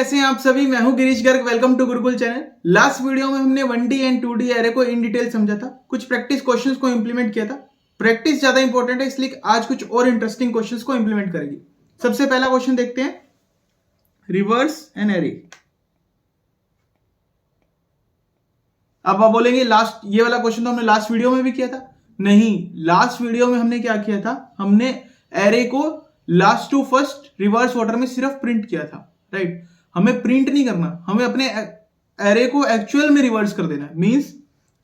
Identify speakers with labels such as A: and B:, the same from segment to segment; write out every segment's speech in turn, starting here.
A: कैसे हैं आप सभी। मैं हूं Girish Garg, welcome to Gurukul channel. Last video में हमने 1D एंड 2D एरे को इन डिटेल समझा था, कुछ प्रैक्टिस क्वेश्चंस को इंप्लीमेंट किया था। प्रैक्टिस ज्यादा इंपॉर्टेंट है, इसलिए आज कुछ और इंटरेस्टिंग क्वेश्चंस को इंप्लीमेंट करेंगे। सबसे पहला क्वेश्चन देखते हैं, रिवर्स एन एरे। अब आप बोलेंगे लास्ट ये वाला क्वेश्चन तो हमने लास्ट वीडियो में भी किया था। नहीं, लास्ट वीडियो में हमने क्या किया था, हमने एरे को last to first reverse order में सिर्फ प्रिंट किया था, राइट। हमें प्रिंट नहीं करना, हमें अपने एरे को एक्चुअल में रिवर्स कर देना है। मींस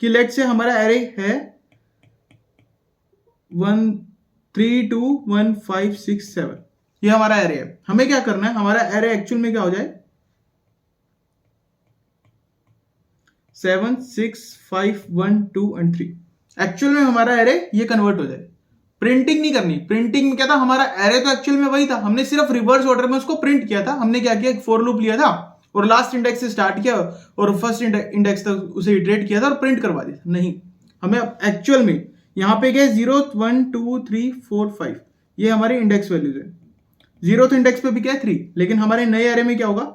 A: कि लेट से हमारा एरे है 1 3 2 1 5 6 7, ये हमारा एरे है। हमें क्या करना है, हमारा एरे एक्चुअल में क्या हो जाए 7 6 5 1 2 एंड 3। एक्चुअल में हमारा एरे ये कन्वर्ट हो जाए। प्रिंटिंग नहीं करनी। प्रिंटिंग में क्या था, हमारा एरे तो एक्चुअल में वही था, हमने सिर्फ रिवर्स ऑर्डर में उसको प्रिंट किया था। हमने क्या किया, एक फॉर लूप लिया था और लास्ट इंडेक्स से स्टार्ट किया और फर्स्ट इंडेक्स तक उसे इटरेट किया था और प्रिंट करवा दिया। नहीं, हमें एक्चुअल में यहां पे क्या 0 1 2 3 4 5 ये हमारे इंडेक्स वैल्यूज है। 0th इंडेक्स पे भी क्या है 3, लेकिन हमारे नए एरे में क्या होगा,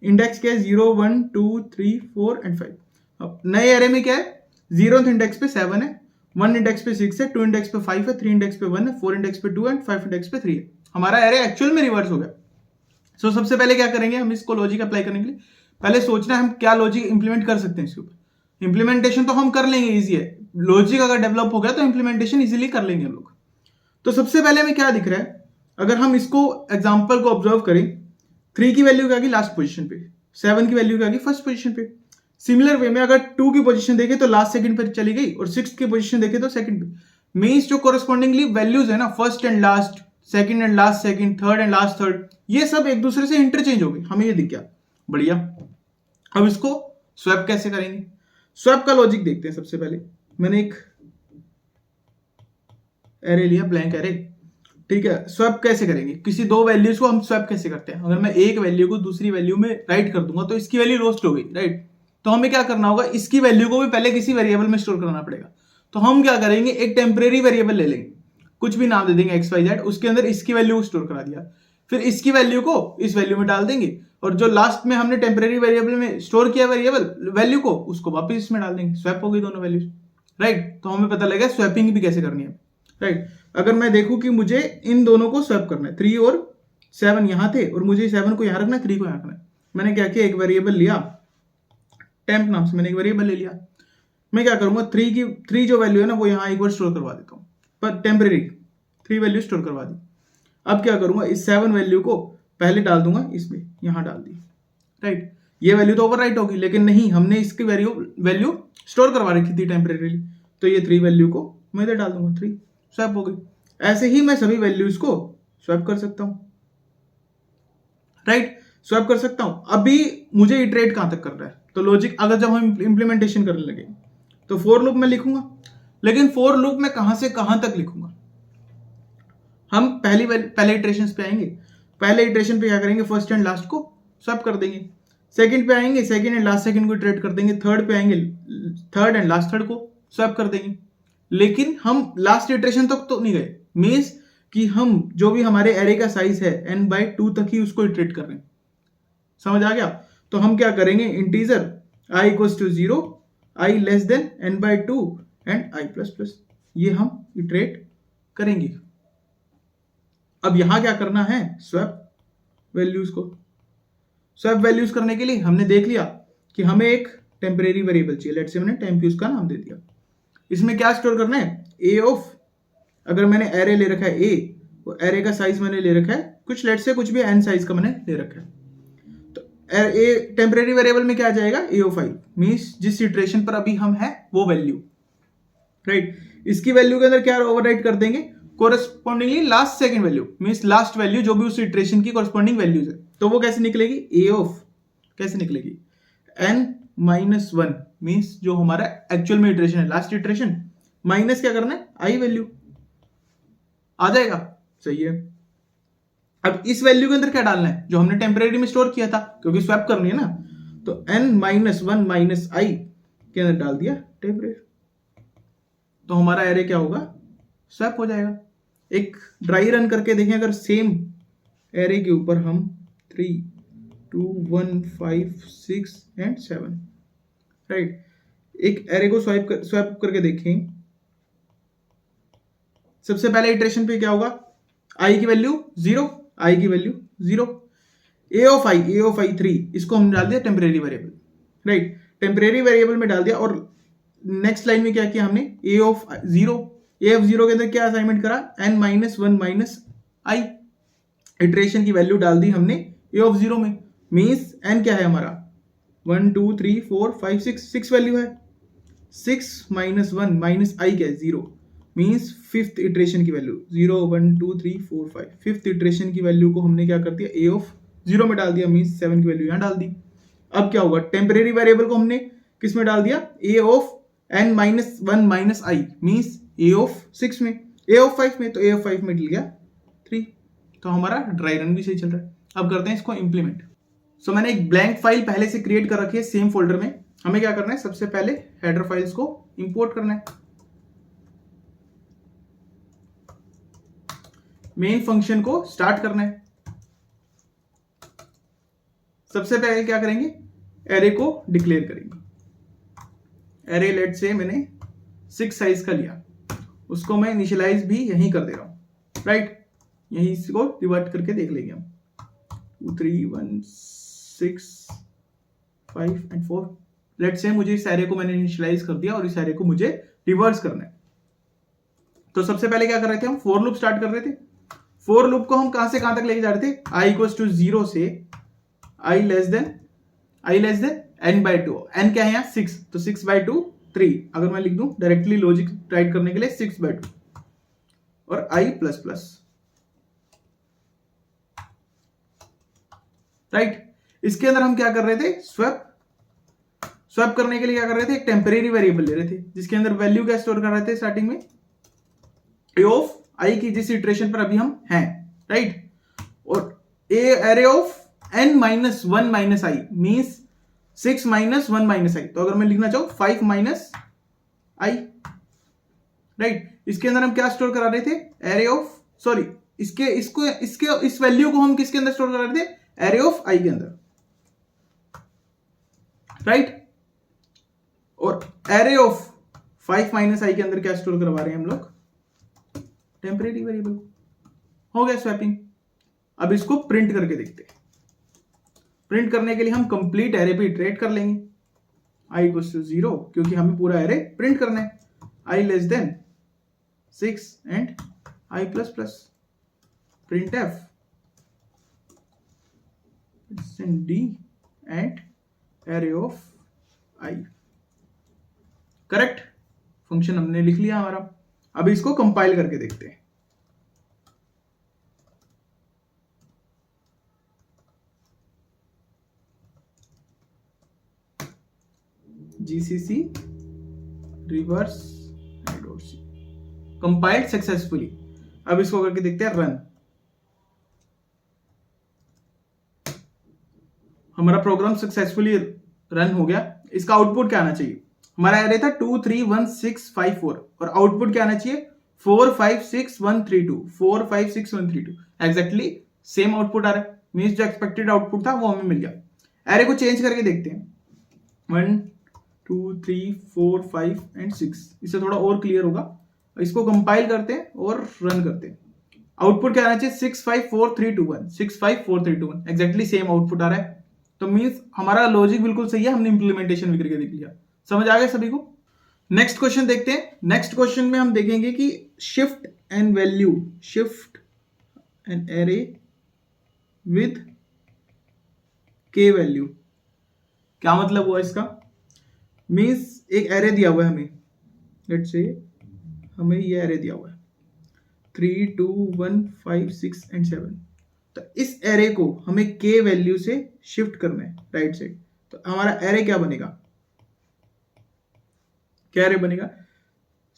A: इंडेक्स क्या है 0 1 2 3 4 एंड 5। अब नए एरे में क्या है, 0th इंडेक्स पे 7 है, 1 इंडेक्स पे 6 है, 2 इंडेक्स पे 5 है, 3 इंडेक्स पे 1 है, 4 इंडेक्स पे 2 एंड 5 इंडेक्स पे 3 है। हमारा एरे एक्चुअल में रिवर्स हो गया। सो सबसे पहले क्या करेंगे, हम इसको लॉजिक अप्लाई करने के लिए पहले सोचना है हम क्या लॉजिक इंप्लीमेंट कर सकते हैं इसके ऊपर। इंप्लीमेंटेशन तो हम कर लेंगे, इजी है। लॉजिक अगर डेवलप हो गया तो इंप्लीमेंटेशन इजीली कर लेंगे हम लोग। तो सबसे पहले हमें क्या दिख रहा है, अगर हम इसको एग्जाम्पल को ऑब्जर्व करें, 3 की वैल्यू क्या गई लास्ट पोजीशन पे, 7 की वैल्यू क्या गई फर्स्ट पोजीशन पे। सिमिलर वे में अगर 2 की पोजीशन देखें तो लास्ट सेकंड पे चली गई और 6 की पोजीशन देखें तो सेकंड पे। मींस जो कोरस्पॉन्डिंगली वैल्यूज है ना, first and last, second and last second, third and last third, ये सब एक दूसरे से इंटरचेंज हो गई। हमें ये दिख गया, बढ़िया। अब इसको स्वैप कैसे करेंगे, स्वैप का लॉजिक देखते हैं। सबसे पहले मैंने एक एरे लिया, ब्लैंक एरे, ठीक है। स्वैप कैसे करेंगे, किसी दो वैल्यूज को हम स्वैप कैसे करते हैं। अगर मैं एक वैल्यू को दूसरी वैल्यू में राइट कर दूंगा तो इसकी वैल्यू रोस्ट हो गई, राइट। तो हमें क्या करना होगा, इसकी वैल्यू को भी पहले किसी वेरिएबल में स्टोर करना पड़ेगा। तो हम क्या करेंगे, एक टेम्परेरी वेरिएबल ले लेंगे, कुछ भी नाम दे देंगे XYZ, उसके अंदर इसकी वैल्यू को स्टोर करा दिया, फिर इसकी वैल्यू को इस वैल्यू में डाल देंगे और जो लास्ट में हमने टेम्परेरी वेरिएबल में स्टोर किया वेरिएबल वैल्यू को, उसको वापस इसमें डाल देंगे। स्वैप हो गई दोनों वैल्यूज, राइट। तो हमें पता लगा स्वैपिंग भी कैसे करनी है, राइट। अगर मैं देखूं कि मुझे इन दोनों को स्वैप करना है, 3 और 7 यहां थे और मुझे 7 को यहां रखना है, 3 को यहां रखना है। मैंने क्या किया, एक वेरिएबल लिया, टेम्प नाम से मैंने एक वेरिएबल ले लिया। मैं क्या करूंगा, 3 जो वैल्यू है ना वो यहां एक बार स्टोर करवा देता हूं, पर टेम्परेरी 3 वैल्यू स्टोर करवा दी। अब क्या करूंगा, इस 7 वैल्यू को पहले डाल दूंगा इसमें, यहां डाल दी, राइट। ये वैल्यू तो ओवरराइट होगी, लेकिन नहीं, हमने इसकी वैल्यू स्टोर करवा रखी थी टेम्परेरीली, तो ये 3 वैल्यू को मैं इधर डाल दूंगा, 3 स्वैप हो गई। ऐसे ही मैं सभी वैल्यूज को स्वैप कर सकता हूं, राइट, स्वैप कर सकता हूं। अभी मुझे इटरेट कहां तक कर रहा है, तो लॉजिक अगर जब हम इंप्लीमेंटेशन करने लगे तो फॉर लूप में लिखूंगा, लेकिन फॉर लूप में कहां से कहां तक लिखूंगा, हम पहले इटरेशन पे आएंगे। पहले इटरेशन पे क्या करेंगे, फर्स्ट एंड लास्ट को स्वैप कर देंगे। सेकंड पे आएंगे, सेकंड एंड लास्ट सेकंड को इटरेट कर देंगे। थर्ड पे आएंगे, थर्ड एंड लास्ट थर्ड को स्वैप कर देंगे। लेकिन हम लास्ट इटरेशन तक तो नहीं गए, मींस कि हम जो भी हमारे एरे का साइज है n/2 तक ही उसको इटरेट कर रहे हैं। समझ आ गया। तो हम क्या करेंगे, integer i = 0, i less than n/2 and i++, ये हम इटरेट करेंगे। अब यहां क्या करना है, स्वैप वैल्यूज को। स्वैप वैल्यूज करने के लिए हमने देख लिया कि हमें एक टेम्परेरी वेरिएबल चाहिए, लेट्स से मैंने टेम्प उसका नाम दे दिया। इसमें क्या स्टोर करना है, a ऑफ, अगर मैंने एरे ले रखा है a, वो एरे का साइज मैंने ले रखा है कुछ, लेट्स से कुछ भी n साइज का मैंने ले रखा है। तो a टेम्परेरी वेरिएबल में क्या आ जाएगा, a ऑफ i, मींस जिस इटरेशन पर अभी हम है वो वैल्यू, राइट। इसकी वैल्यू के अंदर क्या ओवरराइट कर देंगे, correspondingly last second value, means last value जो भी उस इटरेशन की कोरस्पॉन्डिंग वैल्यूज है। तो वो कैसे निकलेगी, a ऑफ कैसे निकलेगी, n-1, मींस जो हमारा एक्चुअल में इटरेशन है, लास्ट इटरेशन, माइनस क्या करना है, i वैल्यू आ जाएगा, सही है। अब इस वैल्यू के अंदर क्या डालना है, जो हमने टेम्परेरी में स्टोर किया था, क्योंकि स्वैप करनी है ना, तो n-1 - i के अंदर डाल दिया टेम्परेरी, तो हमारा एरे क्या होगा, स्वैप हो जाएगा। एक ड्राई रन करके देखें, अगर सेम एरे के ऊपर हम 3 2 1 5 6 एंड 7, राइट। एक एरे को स्वैप करके देखें। सबसे पहले इटरेशन पे क्या होगा, आई की वैल्यू 0, आई की वैल्यू 0, ए ऑफ आई 3, इसको हमने डाल दिया temporary variable, right. Temporary variable में डाल दिया और नेक्स्ट लाइन में क्या किया हमने, ए ऑफ 0 के अंदर क्या असाइनमेंट करा, n माइनस 1 माइनस आई, इटरेशन की वैल्यू डाल दी हमने ए ऑफ 0 में, मीन्स n क्या है हमारा 1 2 3 4 5 6 वैल्यू है, 6 माइनस 1 माइनस आई क्या है 0, मीन्स फिफ्थ इटरेशन की वैल्यू 0 1 2 3 4 5, फिफ्थ इटरेशन की वैल्यू को हमने क्या कर दिया, ए ऑफ 0 में डाल दिया, मीन्स 7 की वैल्यू यहाँ डाल दी। अब क्या होगा, टेम्परेरी वेरिएबल को हमने किस में डाल दिया, A of n minus 1 minus i, means A of 6 में, ए ऑफ 5 में, तो ए ऑफ 5 में डल गया 3, तो हमारा ड्राई रन भी सही चल रहा है। अब करते हैं इसको इंप्लीमेंट। सो मैंने एक ब्लैंक फाइल पहले से क्रिएट कर रखी है सेम फोल्डर में। हमें क्या करना है, सबसे पहले हेडर फाइल्स को इंपोर्ट करना है, मेन फंक्शन को स्टार्ट करना है। सबसे पहले क्या करेंगे, एरे को डिक्लेयर करेंगे। एरे लेट से मैंने 6 साइज का लिया, उसको मैं इनिशियलाइज भी यहीं कर दे रहा हूं, राइट। यहीं इसको डिवाइड करके देख लेंगे हम, 2 3 1 6 5 एंड 4। लेट से मुझे इस एरे को मैंने इनिशियलाइज कर दिया और इस एरे को मुझे रिवर्स करना है। तो सबसे पहले क्या कर रहे थे, हम फॉर लूप स्टार्ट कर रहे थे। फॉर लूप को हम कहां से कहां तक लेके जा रहे थे, i इक्वल्स टू 0 से i less than n by 2। n क्या है यहाँ 6, तो 6 बाई 2 3। अगर मैं लिख दूं डायरेक्टली लॉजिक राइट करने के लिए 6 बाई 2 और i प्लस प्लस, राइट। इसके अंदर हम क्या कर रहे थे, स्वैप करने के लिए क्या कर रहे थे, एक टेम्परेरी वेरिएबल ले रहे थे जिसके अंदर वैल्यू क्या स्टोर कर रहे थे स्टार्टिंग में, ए ऑफ आई की, जिस इटरेशन पर अभी हम हैं, राइट। और array of n minus 1 minus i means 6 minus 1 minus i, तो अगर मैं लिखना चाहूं 5 माइनस आई, राइट। इसके अंदर हम क्या स्टोर करा रहे थे, एरे ऑफ, सॉरी इस वैल्यू को हम किसके अंदर स्टोर करा रहे थे, एरे ऑफ आई के अंदर, राइट। और एरे ऑफ 5 माइनस आई के अंदर क्या स्टोर करवा रहे हैं हम लोग, टेम्परेरी वेरिएबल। हो गया स्वैपिंग। अब इसको प्रिंट करके देखते हैं। प्रिंट करने के लिए हम कंप्लीट एरे पे इटरेट कर लेंगे, i इक्वल्स टू 0, क्योंकि हमें पूरा एरे प्रिंट करना है, i less then 6 and i plus plus, print F d and array of i। Correct, function हमने लिख लिया हमारा। अब इसको कंपाइल करके देखते हैं। GCC reverse .c compiled successfully. अब इसको करके देखते हैं रन। हमारा प्रोग्राम सक्सेसफुली रन हो गया। इसका आउटपुट क्या आना चाहिए, हमारा एरे था 2 3 1 6 5 4 और आउटपुट क्या आना चाहिए 4 5 6 1 3 2, 4 5 6 1 3 2। एग्जैक्टली सेम आउटपुट आ रहा है, मींस जो एक्सपेक्टेड आउटपुट था वो हमें मिल गया। एरे को चेंज करके देखते हैं, 1 2 3 4 5 एंड 6, इससे थोड़ा और क्लियर होगा। इसको कंपाइल करते हैं और रन करते हैं। आउटपुट क्या आना चाहिए 6 5 4 3 2 1, 6 5 4 3 2 1, एग्जैक्टली सेम आउटपुट आ रहा है। तो मींस हमारा लॉजिक बिल्कुल सही है, हमने इंप्लीमेंटेशन भी करके देख लिया। समझ आ गया सभी को। नेक्स्ट क्वेश्चन देखते हैं। नेक्स्ट क्वेश्चन में हम देखेंगे कि shift N value, shift N array with K value. क्या मतलब हुआ इसका, मीन्स एक एरे दिया हुआ है हमें, लेट्स से हमें ये एरे दिया हुआ है 3 2 1 5 6 एंड 7। तो इस एरे को हमें के वैल्यू से शिफ्ट करना है राइट साइड। तो हमारा एरे क्या बनेगा, क्या एरे बनेगा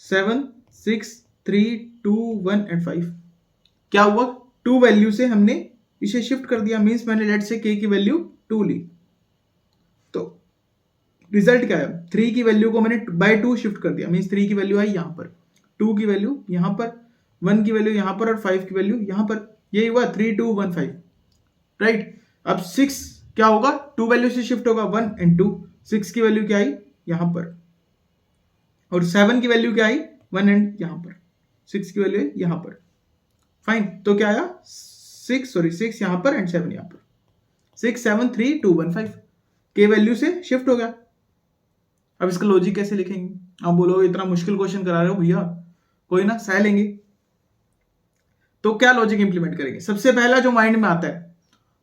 A: 7 6 3 2 1 एंड 5। क्या हुआ, 2 वैल्यू से हमने इसे शिफ्ट कर दिया, मीन्स मैंने लेट से के की वैल्यू 2 ली। तो रिजल्ट क्या है, 3 की वैल्यू को मैंने बाय 2 शिफ्ट कर दिया, मीन्स 3 की वैल्यू आई यहां पर, 2 की वैल्यू यहां पर, 1 की वैल्यू यहां पर और 5 की वैल्यू यहां पर। यही हुआ 3 2 1 5, राइट। अब 6 क्या होगा, 2 वैल्यू से शिफ्ट होगा 1 एंड 2, 6 की वैल्यू क्या आई यहां पर, और 7 की वैल्यू क्या आई 1 एंड यहां पर, 6 की वैल्यू है यहां पर। फाइन, तो क्या आया 6 यहां पर एंड 7 यहां पर, 6 7 3 2 1 5 के वैल्यू से शिफ्ट हो गया। अब इसका लॉजिक कैसे लिखेंगे, आप बोलोगे इतना मुश्किल क्वेश्चन करा रहे हो भैया, कोई ना सह लेंगे। तो क्या लॉजिक इंप्लीमेंट करेंगे, सबसे पहला जो माइंड में आता है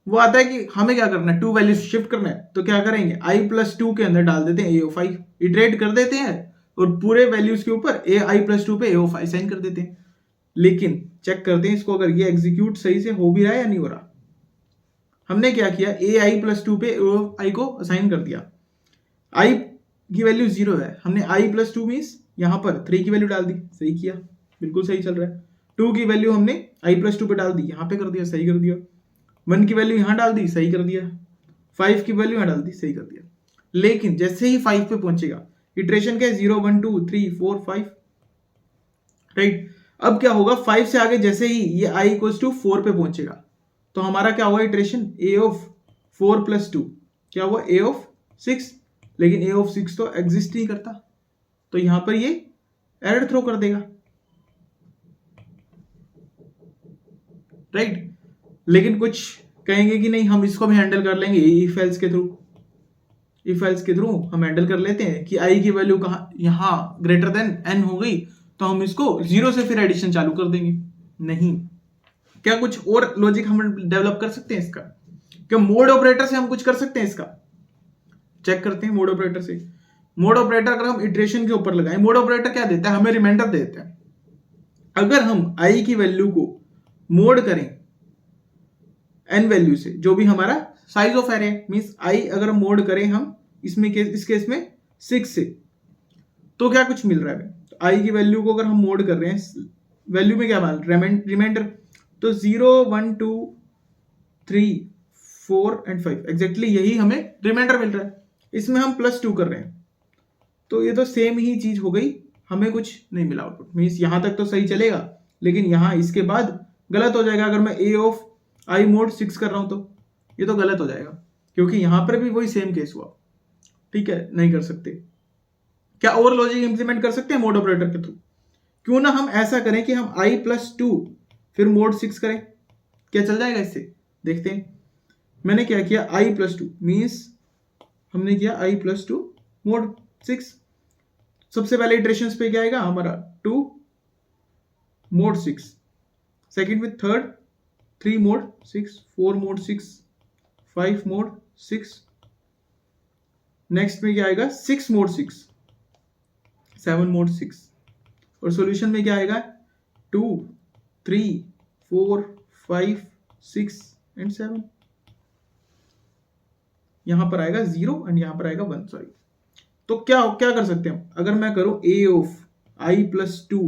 A: वो आता है कि हमें क्या करना है, 2 वैल्यू शिफ्ट करना है। तो क्या करेंगे, i+2 के अंदर डाल देते हैं a of i, इटरेट कर देते हैं और पूरे वैल्यूज के ऊपर i+2 पे a of i साइन कर देते हैं। लेकिन चेक करते हैं इसको, अगर ये एग्जीक्यूट सही से हो भी रहा है या नहीं हो रहा। हमने क्या किया, ai+2 पे a of i को असाइन कर दिया, i की वैल्यू 0 है, हमने i+2 मीन्स यहां पर 3 की वैल्यू डाल दी, सही किया, बिल्कुल सही चल रहा है। 2 की वैल्यू हमने i+2 पे डाल दी, यहां पे कर दिया, सही कर दिया। 1 की वैल्यू यहां डाल दी, सही कर दिया। 5 की वैल्यू यहां डाल दी, सही कर दिया। लेकिन जैसे ही 5 पे पहुंचेगा, इटरेशन क्या है 0 1 2 3 4 5, राइट। अब क्या होगा, 5 से आगे जैसे ही ये i = 4 पे पहुंचेगा तो हमारा क्या होगा इटरेशन, a of 4 + 2 क्या हुआ a of 6, लेकिन a of 6 तो एग्जिस्ट नहीं करता, तो यहां पर ये एरर थ्रो कर देगा, राइट। लेकिन कुछ कहेंगे कि नहीं हम इसको भी हैंडल कर लेंगे इफ एल्स के थ्रू, इफ एल्स के थ्रू हम हैंडल कर लेते हैं कि i की वैल्यू कहाँ यहां ग्रेटर देन n हो गई तो हम इसको 0 से फिर एडिशन चालू कर देंगे। नहीं, क्या कुछ और लॉजिक हम डेवलप कर सकते हैं इसका, क्या मोड ऑपरेटर से हम कुछ कर सकते हैं इसका, चेक करते हैं मोड ऑपरेटर से। मोड ऑपरेटर अगर हम इटरेशन के ऊपर लगाएं, मोड ऑपरेटर क्या देता है, हमें रिमाइंडर देता है। अगर हम i की वैल्यू को मोड करें n वैल्यू से, जो भी हमारा size of array means i अगर मोड करें हम इसमें इस केस में 6 से, तो क्या कुछ मिल रहा है, तो i की वैल्यू को अगर हम मोड कर रहे हैं, वैल्यू में क्या मान रिमाइंडर, तो 0 1 2 3 4 एंड 5 एग्जैक्टली यही हमें रिमाइंडर मिल रहा है। इसमें हम +2 कर रहे हैं, तो ये तो सेम ही चीज हो गई, हमें कुछ नहीं मिला आउटपुट, मीन्स यहां तक तो सही चलेगा, लेकिन यहां इसके बाद गलत हो जाएगा। अगर मैं a of i mod 6 कर रहा हूं तो ये तो गलत हो जाएगा, क्योंकि यहां पर भी वही सेम केस हुआ, ठीक है, नहीं कर सकते। क्या और लॉजिक इंप्लीमेंट कर सकते हैं मोड ऑपरेटर के थ्रू, क्यों ना हम ऐसा करें कि हम i+2 फिर मोड 6 करें, क्या चल जाएगा इससे, देखते हैं। मैंने क्या किया, i+2 मीन्स हमने किया i+2 मोड 6, सबसे पहले इटरेशंस पे क्या आएगा हमारा 2 मोड 6, सेकंड में third 3 mode 6, 4 mode 6, 5 mode 6, next में क्या आएगा 6 मोड 6, 7 मोड 6, और सॉल्यूशन में क्या आएगा 2 3 4 5 6 एंड 7, यहां पर आएगा 0 एंड यहां पर आएगा 1, सॉरी। तो क्या कर सकते हैं हम, अगर मैं करूं a of i+2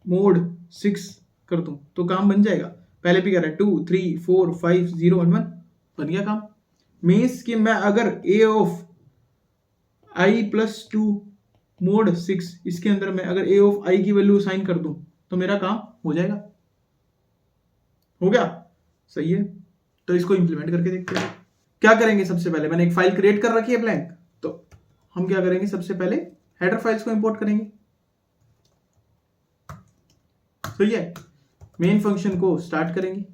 A: मोड 6 कर दूं तो काम बन जाएगा। पहले भी कह रहा है 2 3 4 5 0 1 1, बन गया काम। मीन्स कि मैं अगर a of i+2 मोड 6 इसके अंदर मैं अगर a of i की वैल्यू साइन कर दूं तो मेरा काम हो जाएगा, हो गया, सही है। तो इसको इंप्लीमेंट करके देखते हैं। क्या करेंगे, सबसे पहले मैंने एक फाइल क्रिएट कर रखी है ब्लैंक, तो हम क्या करेंगे, सबसे पहले हेडर फाइल्स को इंपोर्ट करेंगे, तो ये मेन फंक्शन को स्टार्ट करेंगे।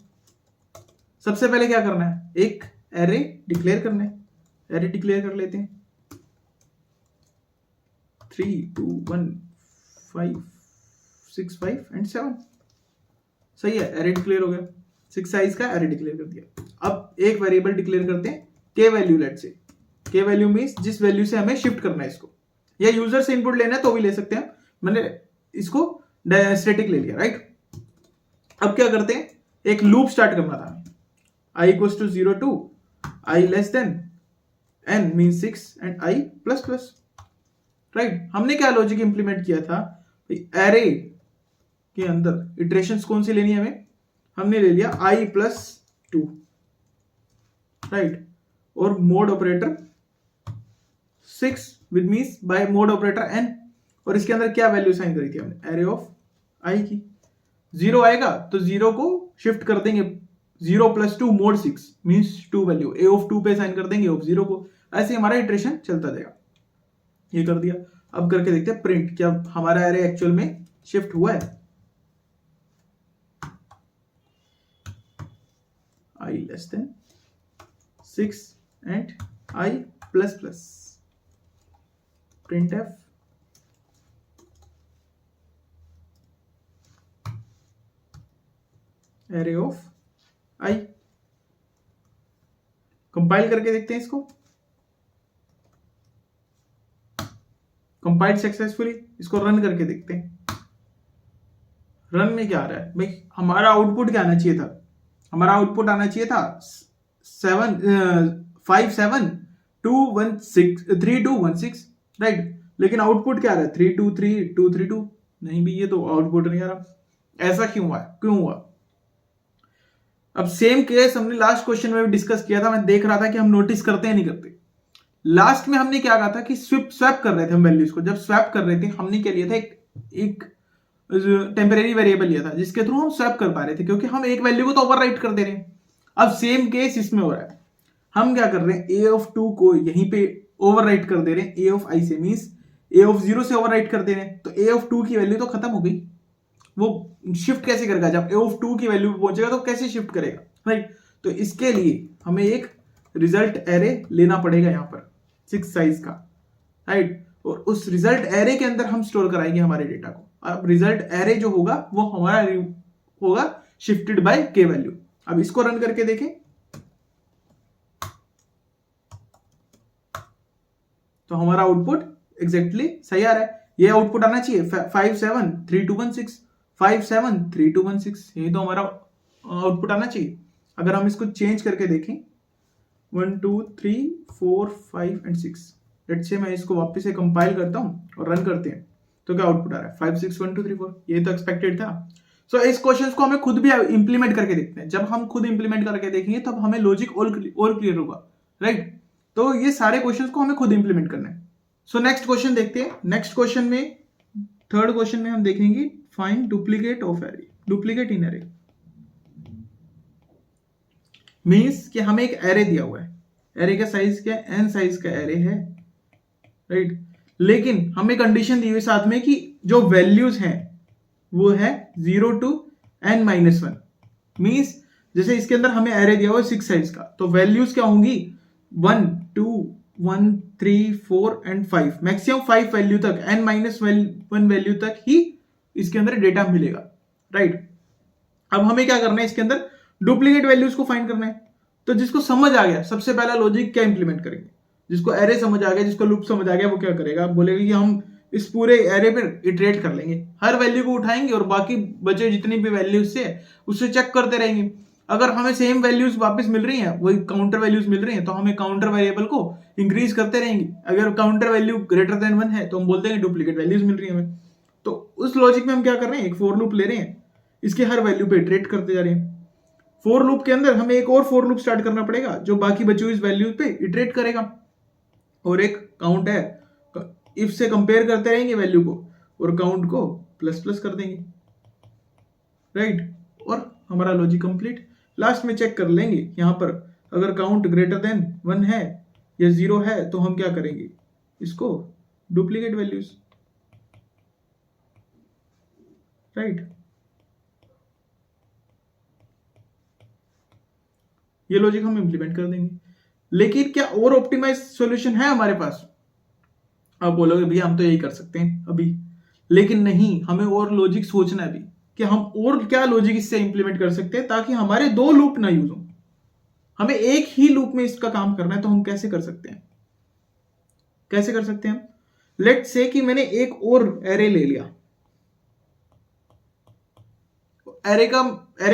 A: सबसे पहले क्या करना है, एक एरे डिक्लेयर करना है, एरे डिक्लेयर कर लेते हैं 3 2 1 5 6 5 एंड 7, सही है, एरे डिक्लेयर हो गया, 6 साइज का एरे डिक्लेयर कर दिया। अब एक वेरिएबल डिक्लेयर करते हैं के वैल्यू, लेट से के वैल्यू मींस जिस वैल्यू से हमें शिफ्ट करना है इसको, या यूजर से इनपुट लेना है तो भी ले सकते हैं, मैंने इसको स्टैटिक ले लिया, राइट। अब क्या करते हैं, एक लूप स्टार्ट करना था, i = 0 to i less than n means 6 and i ++, right. हमने क्या लॉजिक इंप्लीमेंट किया था, एरे के अंदर इटरेशंस कौन सी लेनी है हमें, हमने ले लिया i+2, राइट, और mode operator 6 with means by mode operator n, और इसके अंदर क्या वैल्यू साइन करी थी हमने, एरे ऑफ i की। 0 आएगा तो 0 को शिफ्ट कर देंगे 0 + 2 mod 6 means 2 value, a of 2 पे साइन कर देंगे a ऑफ 0 को, ऐसे हमारा इटरेशन चलता जाएगा। ये कर दिया। अब करके देखते हैं प्रिंट, क्या हमारा एरे एक्चुअल में शिफ्ट हुआ है। i less than 6 and i plus plus printf array of i। Compile करके देखते हैं इसको, कंपाइल सक्सेसफुली, इसको रन करके देखते हैं। रन में क्या आ रहा है भाई, हमारा आउटपुट क्या आना चाहिए था, हमारा आउटपुट आना चाहिए था 3216 राइट, लेकिन आउटपुट क्या आ रहा है 323232। नहीं भी, ये तो आउटपुट नहीं आ रहा, ऐसा क्यों हुआ, क्यों हुआ। अब सेम केस हमने लास्ट क्वेश्चन में भी डिस्कस किया था, मैं देख रहा था कि हम नोटिस करते हैं नहीं करते। लास्ट में हमने क्या कहा था कि स्वैप कर रहे थे हम वैल्यूज को, जब स्वैप कर रहे थे हमने क्या लिया था, एक टेम्परेरी वेरिएबल लिया था जिसके थ्रू हम स्वैप कर पा रहे थे, क्योंकि हम एक वैल्यू को तो ओवरराइट कर दे रहे हैं। अब सेम केस इसमें हो रहा है, हम क्या कर रहे हैं a ऑफ 2 को यहीं पे ओवरराइट कर दे रहे हैं a ऑफ i से, मींस a ऑफ 0 से ओवरराइट कर दे रहे हैं, तो a ऑफ 2 की वैल्यू तो खत्म हो गई। वो शिफ्ट कैसे करेगा, जब a ऑफ 2 की वैल्यू पे पहुंचेगा तो कैसे शिफ्ट करेगा, राइट। तो इसके लिए हमें एक रिजल्ट एरे लेना पड़ेगा यहाँ पर 6 साइज का, राइट, और उस रिजल्ट एरे के अंदर हम स्टोर कराएंगे हमारे डेटा को। अब रिजल्ट एरे जो होगा वो हमारा होगा शिफ्टेड बाय k वैल्यू। अब इसको रन करके देखें, तो हमारा आउटपुट एग्जैक्टली सही आ रहा है। ये आउटपुट आना चाहिए 573216, 573216, यही तो हमारा आउटपुट आना चाहिए। अगर हम इसको चेंज करके देखें 1 2 3 4 5 एंड 6, लेट्स से मैं इसको वापस से कंपाइल करता हूं और रन करते हैं, तो क्या आउटपुट आ रहा है 5 6 1 2 3 4, ये तो एक्सपेक्टेड था। सो इस क्वेश्चन को हमें खुद भी इंप्लीमेंट करके देखते हैं। जब हम खुद इंप्लीमेंट करके देखेंगे तब हमें लॉजिक और क्लियर होगा, राइट। तो ये सारे क्वेश्चंस को हमें खुद इंप्लीमेंट करना है। सो नेक्स्ट क्वेश्चन देखते हैं। नेक्स्ट क्वेश्चन में, थर्ड क्वेश्चन में हम देखेंगे find duplicate of array, duplicate in array. Means कि हमें एक एरे दिया हुआ है, एरे का साइज क्या है, n साइज का एरे है, राइट, लेकिन हमें कंडीशन दी हुई साथ में कि जो वैल्यूज हैं वो है 0 to n-1। मींस जैसे इसके अंदर हमें एरे दिया हुआ है 6 साइज का, तो वैल्यूज क्या होंगी 1 2 1 3 4 एंड 5, मैक्सिमम 5 वैल्यू तक, n-1 वैल्यू तक ही इसके अंदर डेटा मिलेगा, राइट। अब हमें क्या करना है, इसके अंदर डुप्लीकेट वैल्यूज को फाइंड करना है। तो जिसको समझ आ गया, सबसे पहला लॉजिक क्या इंप्लीमेंट करेंगे, जिसको एरे समझ आ गया, जिसको लूप समझ आ गया, वो क्या करेगा, बोलेगा कि हम इस पूरे एरे पर इटरेट कर लेंगे, हर वैल्यू को उठाएंगे और बाकी बचे जितनी भी वैल्यूज से उससे चेक करते रहेंगे। अगर हमें सेम वैल्यूज वापस मिल रही हैं, वही काउंटर वैल्यूज मिल रही हैं, तो हमें काउंटर वेरिएबल को इंक्रीज करते रहेंगे। अगर काउंटर वैल्यू ग्रेटर देन 1 है तो हम बोलते हैं डुप्लीकेट वैल्यूज मिल रही है हमें। तो उस लॉजिक में हम क्या कर रहे हैं, एक फॉर लूप ले रहे हैं, इसके हर वैल्यू पे इटरेट करते जा रहे हैं। फॉर लूप के अंदर हमें एक और फॉर लूप स्टार्ट करना पड़ेगा जो बाकी बची हुई वैल्यू पे इटरेट करेगा, और एक काउंट है, इफ से कंपेयर करते रहेंगे वैल्यू को और काउंट को प्लस प्लस कर देंगे, राइट, और हमारा लॉजिक कंप्लीट। लास्ट में चेक कर लेंगे यहां पर, अगर काउंट ग्रेटर देन 1 है या 0 है तो हम क्या करेंगे, इसको डुप्लीकेट वैल्यूज, राइट। ये लॉजिक हम इंप्लीमेंट कर देंगे। लेकिन क्या और ऑप्टिमाइज सॉल्यूशन है हमारे पास, आप बोलोगे भैया हम तो यही कर सकते हैं अभी, लेकिन नहीं, हमें और लॉजिक सोचना है अभी कि हम और क्या लॉजिक इससे इंप्लीमेंट कर सकते हैं ताकि हमारे 2 लूप ना यूज हो। हमें एक ही लूप में इसका काम करना है, तो हम कैसे कर सकते हैं, कैसे कर सकते हैं। लेट्स से कि मैंने एक और एरे ले लिया, एरे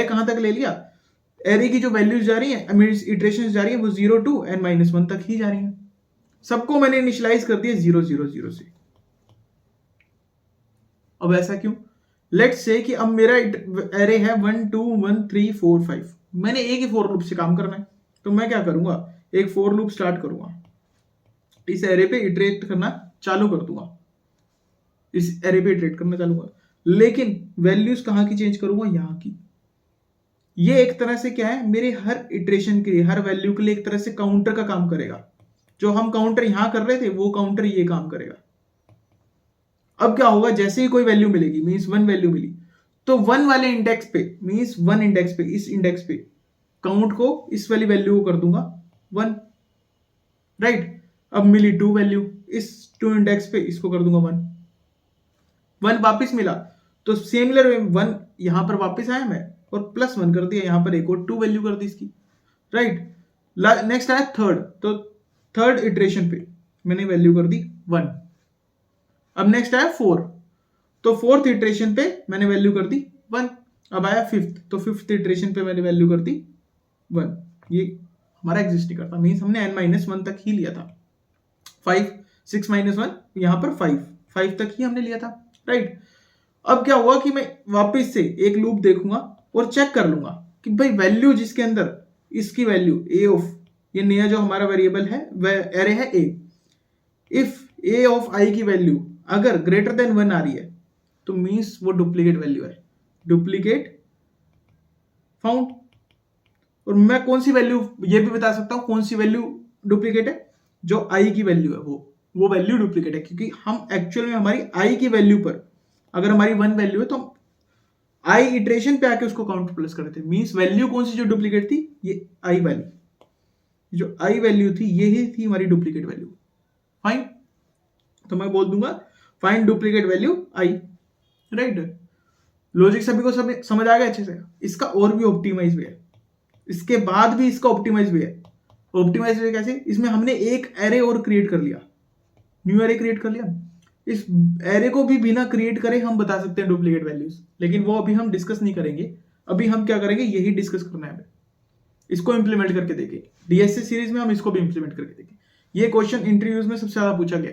A: कहां तक ले लिया, एरे की जो वैल्यूज जा रही है, इटरेशंस जा रही है, वो 0 to n-1 तक ही जा रही है। सबको मैंने इनिशियलाइज कर दिया 0 0 0 से। अब ऐसा क्यों, लेट्स से कि अब मेरा एरे है 1 2 1 3 4 5, मैंने एक ही फॉर लूप से काम करना है, तो मैं क्या करूंगा, एक फॉर लूप स्टार्ट करूंगा, इस एरे पे इटरेट करना चालू कर दूंगा, इस एरे पे इटरेट करना चालू कर, लेकिन वैल्यूज कहां की चेंज करूंगा, यहां की। ये एक तरह से क्या है, मेरे हर इटरेशन के लिए, हर वैल्यू के लिए एक तरह से काउंटर का काम करेगा। जो हम काउंटर यहां कर रहे थे वो काउंटर ये काम करेगा। अब क्या होगा, जैसे ही कोई वैल्यू मिलेगी, मीन्स 1 वैल्यू मिली, तो 1 वाले इंडेक्स पे, मीन्स 1 इंडेक्स पे, इस इंडेक्स पे काउंट को, इस वाली वैल्यू को कर दूंगा 1, राइट। अब मिली 2 वैल्यू, इस 2 इंडेक्स पे इसको कर दूंगा 1 वापस मिला, तो सिमिलर 1 यहां पर वापस आया मैं और +1 कर दिया, यहां पर एक और 2 वैल्यू कर दी इसकी, राइट। नेक्स्ट आया थर्ड, तो थर्ड इटरेशन पे मैंने वैल्यू कर दी 1। अब नेक्स्ट आया 4, तो फोर्थ इटरेशन पे मैंने वैल्यू कर दी 1। अब आया फिफ्थ, तो फिफ्थ इटरेशन पे मैंने वैल्यू कर दी 1। ये हमारा एग्जिस्ट नहीं करता, मीन्स हमने n-1 तक ही लिया था। 5, 6 - 1 यहां पर 5 तक ही हमने लिया था, राइट। अब क्या हुआ कि मैं वापस से एक लूप देखूंगा और चेक कर लूंगा कि भाई वैल्यू जिसके अंदर, इसकी वैल्यू a ऑफ, ये नया जो हमारा वेरिएबल है वह एरे है a, if a of i की वैल्यू अगर ग्रेटर देन 1 आ रही है तो मीन्स वो डुप्लीकेट वैल्यू है, डुप्लीकेट फाउंड। और मैं कौन सी वैल्यू ये भी बता सकता हूं कौन सी वैल्यू डुप्लीकेट है, जो i की वैल्यू है वो वैल्यू डुप्लीकेट है, क्योंकि हम एक्चुअल में हमारी i की वैल्यू पर अगर हमारी 1 वैल्यू है तो हम i इटरेशन पे आके उसको काउंट प्लस करते हैं। मींस वैल्यू कौन सी जो डुप्लीकेट थी, ये i वाली, जो i वैल्यू थी यही थी हमारी डुप्लीकेट वैल्यू। फाइन, तो मैं बोल दूंगा find duplicate value i, right. Logic सभी को समझ आ गया अच्छे से। इसका और भी ऑप्टिमाइज वे है, इसके बाद भी इसका ऑप्टिमाइज वे है। ऑप्टिमाइज वे कैसे, इसमें हमने एक एरे और क्रिएट कर लिया, न्यू एरे क्रिएट कर लिया। इस एरे को भी बिना क्रिएट करे हम बता सकते हैं डुप्लीकेट वैल्यूज, लेकिन वो अभी हम डिस्कस नहीं करेंगे। अभी हम क्या करेंगे, यही डिस्कस करना है हमें, इसको इंप्लीमेंट करके देखें। डीएससी सीरीज में हम इसको भी इंप्लीमेंट करके देखें। ये क्वेश्चन इंटरव्यूज में सबसे ज्यादा पूछा गया,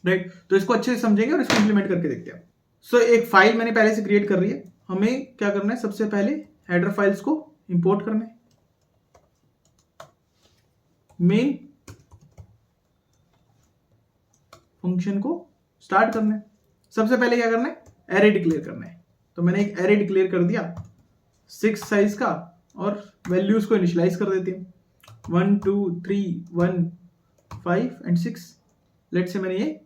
A: राइट। तो इसको अच्छे से समझेंगे और इसको इंप्लीमेंट करके देखते हैं। सो एक फाइल मैंने पहले से क्रिएट कर रही है। हमें क्या करना है, सबसे पहले हेडर फाइल्स को इंपोर्ट करना है। मेन फंक्शन को स्टार्ट करना है। सबसे पहले क्या करना है, एरे डिक्लेयर करना है। तो मैंने एक एरे डिक्लेयर कर दिया 6 साइज का, और वैल्यूज को इनिशियलाइज कर देते हैं 1 2 3 1 5 एंड 6। लेट से मैंने ये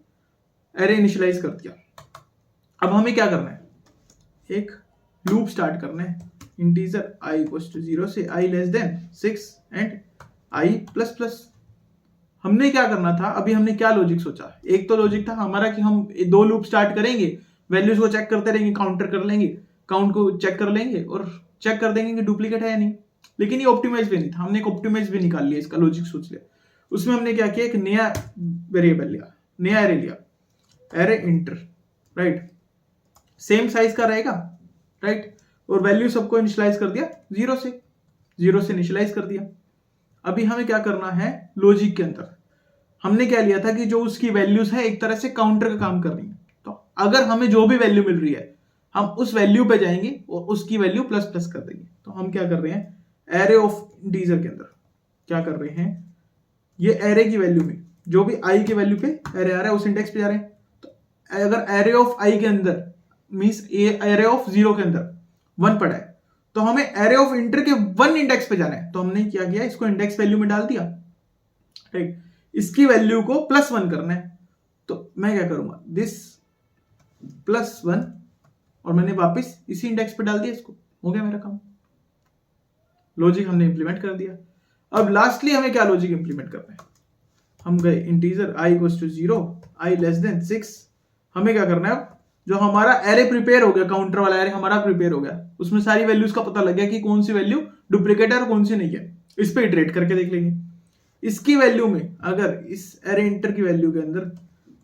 A: एरे इनिशियलाइज कर दिया। अब हमें क्या करना है, एक लूप स्टार्ट करना है, इंटीजर i = 0 से i < 6 एंड i++। हमने क्या करना था, अभी हमने क्या लॉजिक सोचा, एक तो लॉजिक था हमारा कि हम 2 लूप स्टार्ट करेंगे, वैल्यूज को चेक करते रहेंगे, काउंटर कर लेंगे, काउंट को चेक कर लेंगे और चेक कर देंगे कि डुप्लीकेट है या नहीं। लेकिन ये ऑप्टिमाइज भी नहीं था, हमने एक ऑप्टिमाइज भी निकाल लिया, इसका लॉजिक सोच लिया। उसमें हमने क्या किया, एक नया वेरिएबल लिया, नया एरे लिया, array inter, right. Same size का रहेगा, राइट। और वैल्यू सबको इनिशियलाइज कर दिया 0 से इनिशियलाइज कर दिया। अभी हमें क्या करना है, लॉजिक के अंदर हमने क्या लिया था कि जो उसकी वैल्यूज है एक तरह से काउंटर का काम कर रही है। तो अगर हमें जो भी वैल्यू मिल रही है हम उस वैल्यू पे जाएंगे और उसकी वैल्यू ++ कर देंगे। तो हम क्या कर रहे हैं, एरे ऑफ इंटीजर के अंदर क्या कर रहे हैं, ये एरे की वैल्यू में जो भी i की वैल्यू पे एरे आ रहा है उस इंडेक्स पे जा रहे हैं। तो अगर एरे ऑफ i के अंदर मींस एरे ऑफ 0 के अंदर 1 पड़ा है तो हमें एरे ऑफ इंटर के 1 इंडेक्स पे जाना है। तो हमने क्या किया, इसको इंडेक्स वैल्यू में डाल दिया, राइट। इसकी वैल्यू को +1 करना है। तो मैं क्या करूंगा, दिस +1 और मैंने वापस इसी इंडेक्स पे डाल दिया, इसको हो गया मेरा काम। लॉजिक हमने इंप्लीमेंट कर दिया। अब लास्टली हमें क्या लॉजिक इंप्लीमेंट करना है, हम गए इंटीजर i = 0 i < 6। हमें क्या करना है, जो हमारा एरे प्रिपेयर हो गया, काउंटर वाला एरे हमारा प्रिपेयर हो गया, उसमें सारी वैल्यूज का पता लग गया कि कौन सी वैल्यू डुप्लीकेट है और कौन सी नहीं है। इस पे इटरेट करके देख लेंगे। इसकी वैल्यू में अगर इस एरे इंटर की वैल्यू के अंदर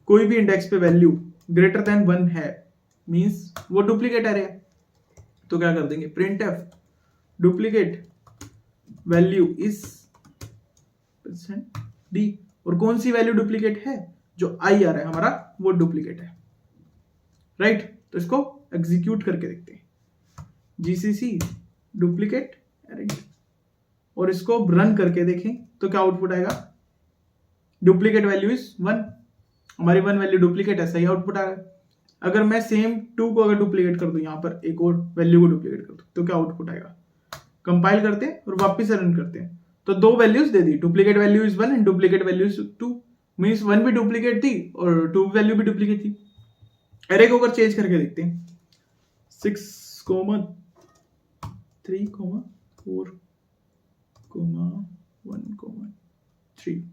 A: कोई भी इंडेक्स पे वैल्यू ग्रेटर देन 1 है, मींस वो डुप्लीकेट एरे है। तो क्या कर देंगे, printf duplicate value is %d। और कौन सी वैल्यू डुप्लीकेट है, जो i आ रहा है हमारा वो डुप्लीकेट है, राइट। तो इसको एग्जीक्यूट करके देखते हैं, जीसीसी डुप्लीकेट एरे, और इसको रन करके देखें तो क्या आउटपुट आएगा, डुप्लीकेट वैल्यू इज 1। हमारी 1 वैल्यू डुप्लीकेट है, सही आउटपुट आ रहा है। अगर मैं सेम 2 को अगर डुप्लीकेट कर दूं, यहां पर एक और वैल्यू को डुप्लीकेट कर दूं तो क्या आउटपुट आएगा, कंपाइल करते हैं और वापस से रन करते हैं, तो दो values they the, duplicate value is 1 and duplicate value is 2, means 1 भी डुप्लीकेट थी और 2 वैल्यू भी डुप्लीकेट थी। एरे को अगर चेंज करके देखते हैं 6, 3, 4, 1, 3,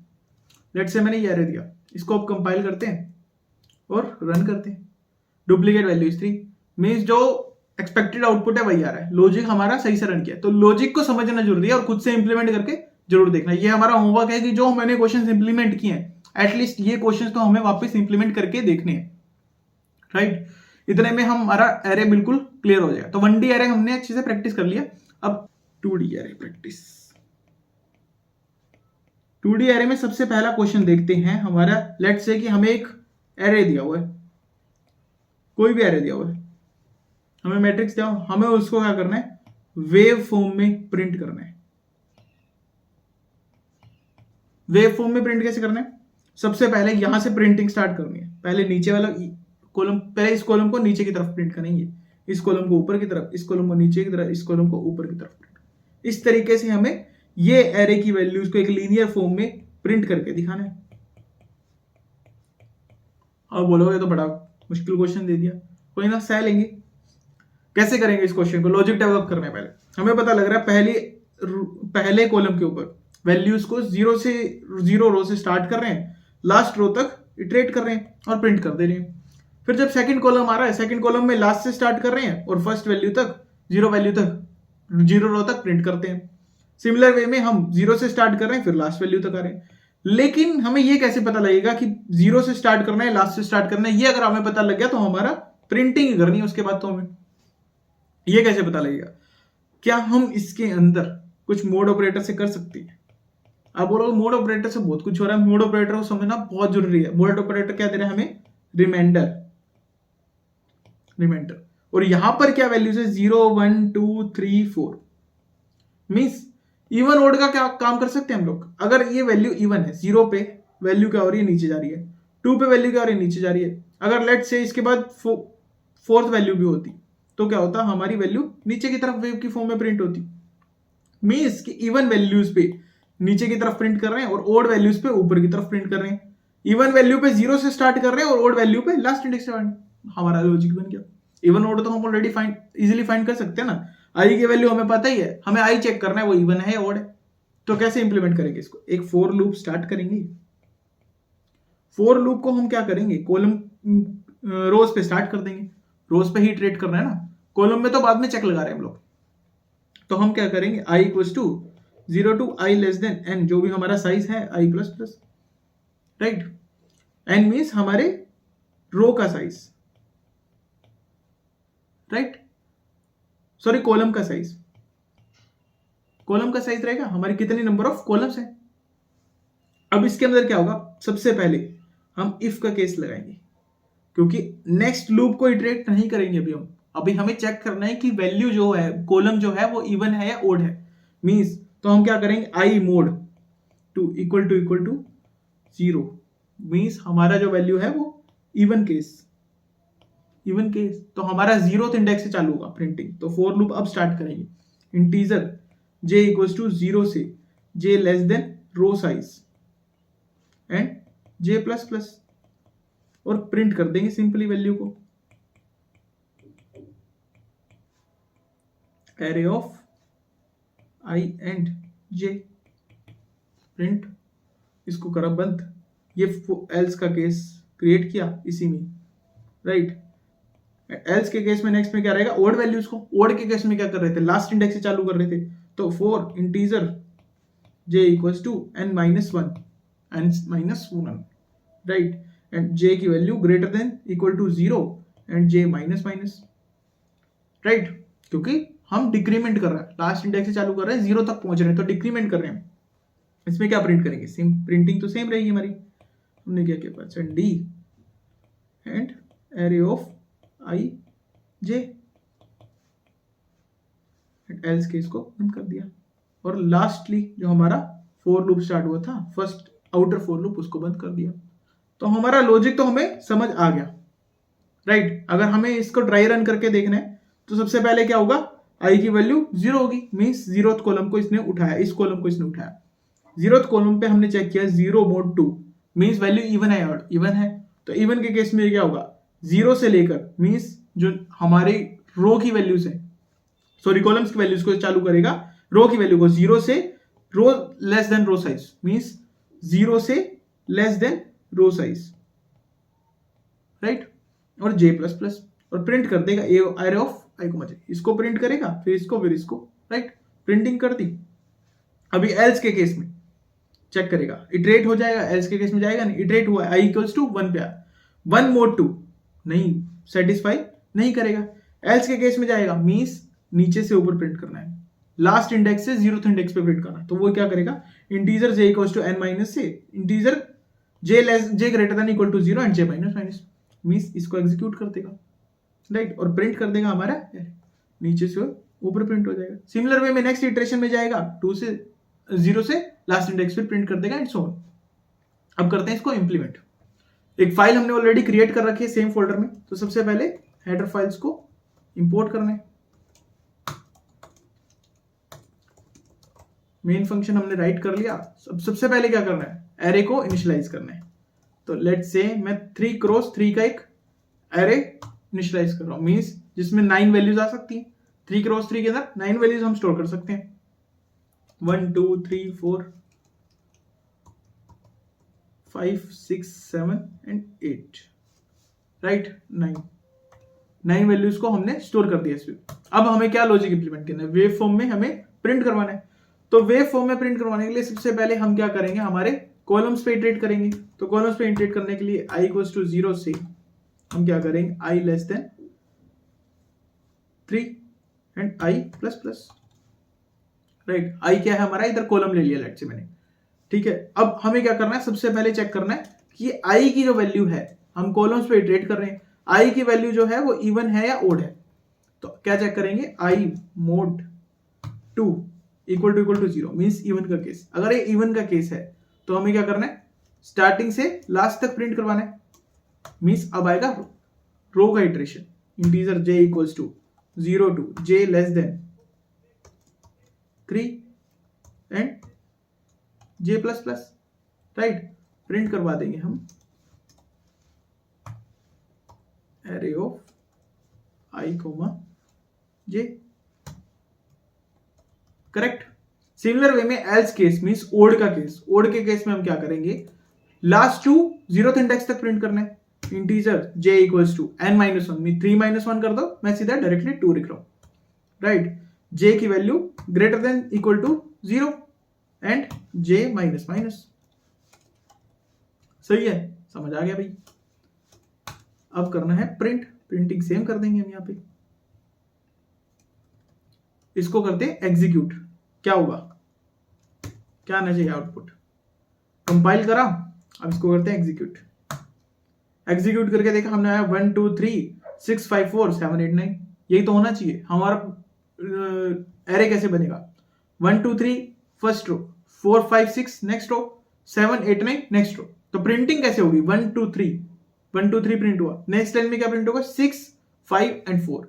A: लेट्स से मैंने ये एरे दिया, इसको अब कंपाइल करते हैं और रन करते हैं। डुप्लीकेट वैल्यू इज 3, मींस जो एक्सपेक्टेड आउटपुट है वही आ रहा है, लॉजिक हमारा सही से रन किया। तो लॉजिक को समझना जरूरी है और खुद से इंप्लीमेंट करके जरूर देखना। ये हमारा होमवर्क है कि जो मैंने क्वेश्चंस इंप्लीमेंट किए हैं एटलीस्ट ये क्वेश्चंस तो हमें वापस इंप्लीमेंट करके देखने हैं, राइट। इतने में हमारा एरे बिल्कुल क्लियर हो जाएगा। तो 1D एरे हमने अच्छे से प्रैक्टिस कर लिया, अब 2D array practice. 2D array में सबसे पहला क्वेश्चन देखते हैं हमारा, लेट्स से कि हमें एक एरे दिया हुआ है, कोई भी एरे दिया हुआ है, हमें मैट्रिक्स दिया हुआ, हमें उसको क्या करना है, वेव फॉर्म में प्रिंट करना है। वेव फॉर्म में प्रिंट कैसे करना है, सबसे पहले यहां से प्रिंटिंग स्टार्ट करनी है। पहले नीचे वाला कॉलम, पहले इस कॉलम को नीचे की तरफ प्रिंट करेंगे, इस कॉलम को ऊपर की तरफ, इस कॉलम को नीचे की तरफ, इस कॉलम को ऊपर की तरफ प्रिंट। इस तरीके से हमें ये एरे की वैल्यूज को एक लीनियर फॉर्म में प्रिंट करके दिखाना है। अब बोलोगे तो बड़ा मुश्किल क्वेश्चन दे दिया, कोई ना, सह लेंगे। कैसे करेंगे इस क्वेश्चन को, लॉजिक डेवलप करने है। पहले हमें पता लग रहा है पहले कॉलम के ऊपर वैल्यूज को 0 रो से स्टार्ट कर रहे हैं, लास्ट रो तक इटरेट कर रहे हैं और प्रिंट कर दे रहे हैं। फिर जब सेकंड कॉलम आ रहा है, सेकंड कॉलम में लास्ट से स्टार्ट कर रहे हैं और फर्स्ट वैल्यू तक, 0 रो तक प्रिंट करते हैं। सिमिलर वे में हम 0 से स्टार्ट कर रहे हैं, फिर लास्ट वैल्यू तक आ रहे हैं। लेकिन हमें ये कैसे पता लगेगा कि 0 से स्टार्ट करना है, लास्ट से स्टार्ट करना है? ये अगर हमें पता लग गया तो हमारा प्रिंटिंग ही करनी है उसके बाद। तो हमें ये कैसे पता लगेगा? क्या हम इसके अंदर कुछ मोड ऑपरेटर से कर सकते हैं? आप बोलोगे मोड ऑपरेटर से बहुत कुछ हो रहा है, मोड ऑपरेटर को समझना बहुत जरूरी है। मोड ऑपरेटर क्या दे रहा है हमें? रिमाइंडर। और यहां पर क्या वैल्यूज है? 0, 1, 2, 3, 4। मींस इवन ओड का क्या काम कर सकते हैं हम लोग? अगर ये वैल्यू इवन है, 0 पे वैल्यू क्या हो रही है? नीचे जा रही है। 2 पे वैल्यू क्या हो रही है? नीचे जा रही है। अगर लेट से इसके बाद फोर्थ वैल्यू भी होती तो क्या होता? हमारी वैल्यू नीचे की तरफ वेव की फॉर्म में प्रिंट होती। मींस कि इवन वैल्यूज पे नीचे की तरफ प्रिंट कर रहे हैं और ओड वैल्यूज पे ऊपर की तरफ प्रिंट कर रहे हैं। इवन वैल्यू पे 0 से स्टार्ट कर रहे हैं और ओड वैल्यू पे लास्ट इंडेक्स से। हमारा लॉजिक बन गया। इवन ओड तो हम ऑलरेडी इजीली फाइंड कर सकते हैं ना। आई की वैल्यू हमें पता ही है, हमें आई चेक करना है वो इवन है या ओड है। तो कैसे इंप्लीमेंट करेंगे इसको? एक फॉर लूप स्टार्ट करेंगे। फॉर लूप को हम क्या करेंगे? कॉलम रोज पे स्टार्ट कर देंगे। रोज पे ही इटरेट करना है ना, कॉलम में तो बाद में चेक लगा रहे हैं हम लोग। तो हम क्या करेंगे? i equals to 0 to i less than n, जो भी हमारा साइज है i plus plus, right. n means हमारे रो का साइज, राइट, सॉरी कॉलम का साइज। कॉलम का साइज रहेगा हमारे कितने नंबर ऑफ कॉलम्स हैं। अब इसके अंदर क्या होगा? सबसे पहले हम इफ का केस लगाएंगे, क्योंकि नेक्स्ट लूप को इटरेट नहीं करेंगे अभी हमें चेक करना है कि वैल्यू जो है, कॉलम जो है वो इवन है या ओड है। मींस तो हम क्या करेंगे? i mod two equal to 0। Means हमारा जो वैल्यू है वो इवन केस। तो हमारा 0th इंडेक्स से चालू होगा प्रिंटिंग। तो फॉर लूप अब स्टार्ट करेंगे। इंटीजर j इक्वल्स टू 0 से j less than row size and j plus plus, और प्रिंट कर देंगे सिंपली वैल्यू को। Array of i and j, print. इसको करा बंद। ये एल्स का केस क्रिएट किया इसी में, राइट। एल्स के केस में नेक्स्ट में क्या रहेगा? ओड वैल्यूज को। ओड के केस में क्या कर रहे थे? लास्ट इंडेक्स से चालू कर रहे थे। तो for integer j equals to n minus 1, right, and j की value greater than equal to 0 and j minus minus, right. क्योंकि हम डिक्रीमेंट कर रहे हैं, लास्ट इंडेक्स से चालू कर रहे हैं, 0 तक पहुंच रहे हैं, तो डिक्रीमेंट कर रहे हैं। इसमें क्या प्रिंट करेंगे? प्रिंटिंग तो सेम रहेगी हमारी। हमने क्या किया? Percent d and array of i j, else case को बंद कर दिया। और लास्टली जो हमारा फॉर लूप स्टार्ट हुआ था, फर्स्ट आउटर फॉर लूप, उसको बंद कर दिया। तो हमारा लॉजिक तो हमें समझ आ गया, राइट। अगर हमें इसको ट्राई रन करके देखना है तो सबसे पहले क्या होगा? आई की वैल्यू 0 होगी, मीन्स 0th कॉलम को इसने उठाया, इस कॉलम को इसने उठाया। 0th कॉलम पे हमने चेक किया 0 mod 2 मीन्स वैल्यू इवन है, और इवन है तो इवन के केस में क्या होगा, 0 से लेकर मीन्स जो हमारे रो की वैल्यूज है, सॉरी कॉलम्स की वैल्यूज को चालू करेगा, रो की वैल्यू को 0 से रो less than row size, means 0 से less than row size, right, और j प्लस प्लस, और प्रिंट कर देगा एरे ऑफ आई को मजे, इसको प्रिंट करेगा फिर इसको, राइट, प्रिंटिंग कर दी। अभी एल्स के केस में चेक करेगा, इटरेट हो जाएगा, एल्स के केस में जाएगा नहीं, इटरेट हुआ आई इक्वल्स टू 1 पे आया, 1 mod 2 नहीं सेटिस्फाई नहीं करेगा, एल्स के केस में जाएगा, मींस नीचे से ऊपर प्रिंट करना है, लास्ट इंडेक्स से 0th इंडेक्स पे प्रिंट करना है, तो वो क्या करेगा, integer j equals to n minus से integer j greater than equal to 0 and j minus minus, means इसको एग्जीक्यूट कर देगा, राइट, और प्रिंट कर देगा हमारा नीचे से ऊपर प्रिंट हो जाएगा। सिमिलर वे में नेक्स्ट इटरेशन में जाएगा 0 से लास्ट इंडेक्स पे प्रिंट कर देगा एंड सो ऑन। अब करते हैं इसको इंप्लीमेंट। एक फाइल हमने ऑलरेडी क्रिएट कर रखी है सेम फोल्डर में, तो सबसे पहले हेडर फाइल्स को इंपोर्ट करना है। मेन फंक्शन हमने राइट कर लिया। सबसे पहले क्या करना है, एरे को इनिशियलाइज करना है। तो लेट्स से मैं 3 क्रॉस 3 का एक एरे इनिशियलाइज कर रहा हूं, मींस जिसमें 9 वैल्यूज आ सकती हैं। 3 क्रॉस 3 के अंदर 9 वैल्यूज हम स्टोर कर सकते हैं, 1 2 3 4 5 6 7 एंड 8, राइट, 9 वैल्यूज को हमने स्टोर कर दिया इसमें। अब हमें क्या लॉजिक इंप्लीमेंट करना है, वेव फॉर्म में हमें प्रिंट करवाना है। तो वेव फॉर्म में प्रिंट करवाने के लिए सबसे पहले हम क्या करेंगे, हमारे कॉलम्स पे इटरेट करेंगे। तो कॉलम्स पे इटरेट करने के लिए i इक्वल्स टू 0 से हम क्या करेंगे, i less than 3 and i plus plus, right. i क्या है हमारा, इधर कॉलम ले लिया लेट से मैंने, ठीक है। अब हमें क्या करना है, सबसे पहले चेक करना है कि i की जो वैल्यू है, हम कॉलम्स पे इटरेट कर रहे हैं, i की वैल्यू जो है वो इवन है या ओड है। तो क्या चेक करेंगे, i mod 2 equal to 0 means even का केस। अगर ये इवन का केस है तो हमें क्या करना है, स्टार्टिंग से लास्ट तक प्रिंट करवाना है, मींस अब आएगा रो का iteration, integer j equals to 0 to j less than 3 and j plus plus, right. Print करवा देंगे हम array of i, j, correct. Similar way में एल्स केस मींस ओड का केस, ओड के केस में हम क्या करेंगे, लास्ट टू 0th इंडेक्स तक प्रिंट करना है, integer j equals to n minus 1 में 3 माइनस 1 कर दो, मैं सीधा डायरेक्टली 2 लिख रहा हूं, राइट। j की value greater than equal to 0 and j minus minus, सही है, समझ आ गया भाई। अब करना है प्रिंट, प्रिंटिंग सेम कर देंगे हम यहां पे, इसको करते हैं एग्जीक्यूट। क्या होगा, क्या आना चाहिए आउटपुट, कंपाइल करा, अब इसको करते हैं एग्जीक्यूट। एग्जीक्यूट करके देखा हमने, आया 1 2 3 6 5 4 7 8 9, यही तो होना चाहिए हमारा। एरे कैसे बनेगा, 1 2 3 first row, 4 5 6 next row, 7 8 9 next row. तो प्रिंटिंग कैसे होगी, 1 2 3 1 2 3 प्रिंट हुआ, नेक्स्ट लाइन में क्या प्रिंट होगा, 6 5 and 4,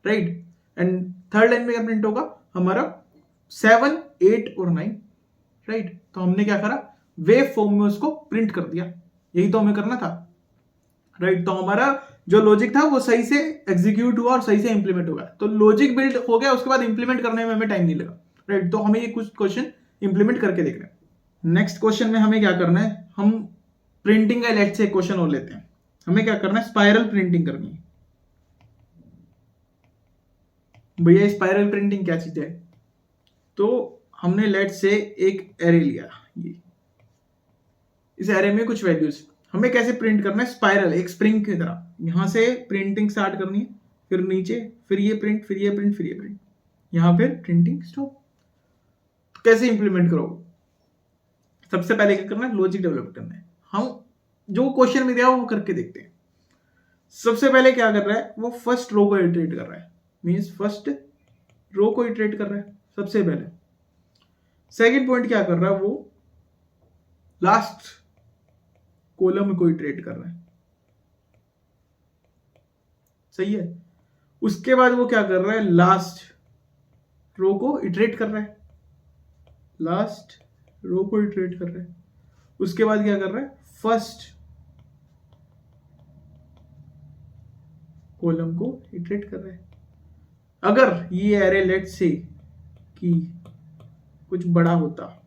A: right. And third line में क्या प्रिंट होगा हमारा, 7 8 और 9, राइट। तो हमने क्या करा, वेव फॉर्म में उसको प्रिंट कर दिया, यही तो हमें करना था, राइट। तो हमारा जो लॉजिक था वो सही से एग्जीक्यूट हुआ और सही से इंप्लीमेंट हो गया। तो लॉजिक बिल्ड हो गया, उसके बाद इंप्लीमेंट करने में हमें टाइम नहीं लगा, राइट। तो हमें ये कुछ क्वेश्चन इंप्लीमेंट करके देखना है। नेक्स्ट क्वेश्चन में हमें क्या करना है, हम प्रिंटिंग का लेट से क्वेश्चन और लेते हैं। हमें क्या करना है, स्पाइरल प्रिंटिंग करनी है। भैया स्पाइरल प्रिंटिंग क्या चीज है, तो हमने लेट से एक एरे लिया, ये इस एरे में कुछ वैल्यूज, हमें कैसे प्रिंट करना है, स्पाइरल, एक स्प्रिंग की तरह, यहां से प्रिंटिंग स्टार्ट करनी है, फिर नीचे, फिर ये प्रिंट, फिर ये प्रिंट, फिर ये प्रिंट, यहां फिर प्रिंटिंग स्टॉप। तो कैसे इंप्लीमेंट करोगे, सबसे पहले क्या करना है, लॉजिक डेवलप करना है। हम जो क्वेश्चन में दिया वो करके देखते हैं। सबसे पहले क्या कर रहा है, वो फर्स्ट रो को इटरेट कर रहा है, मींस फर्स्ट रो को इटरेट कर रहा है सबसे पहले। सेकंड पॉइंट क्या कर रहा है, वो लास्ट कॉलम को इटरेट कर रहा है, सही है। उसके बाद वो क्या कर रहा है, लास्ट रो को इटरेट कर रहा है, लास्ट रो को इटरेट कर रहा है। उसके बाद क्या कर रहा है, फर्स्ट कॉलम को इटरेट कर रहा है। अगर ये एरे लेट्स से कि कुछ बड़ा होता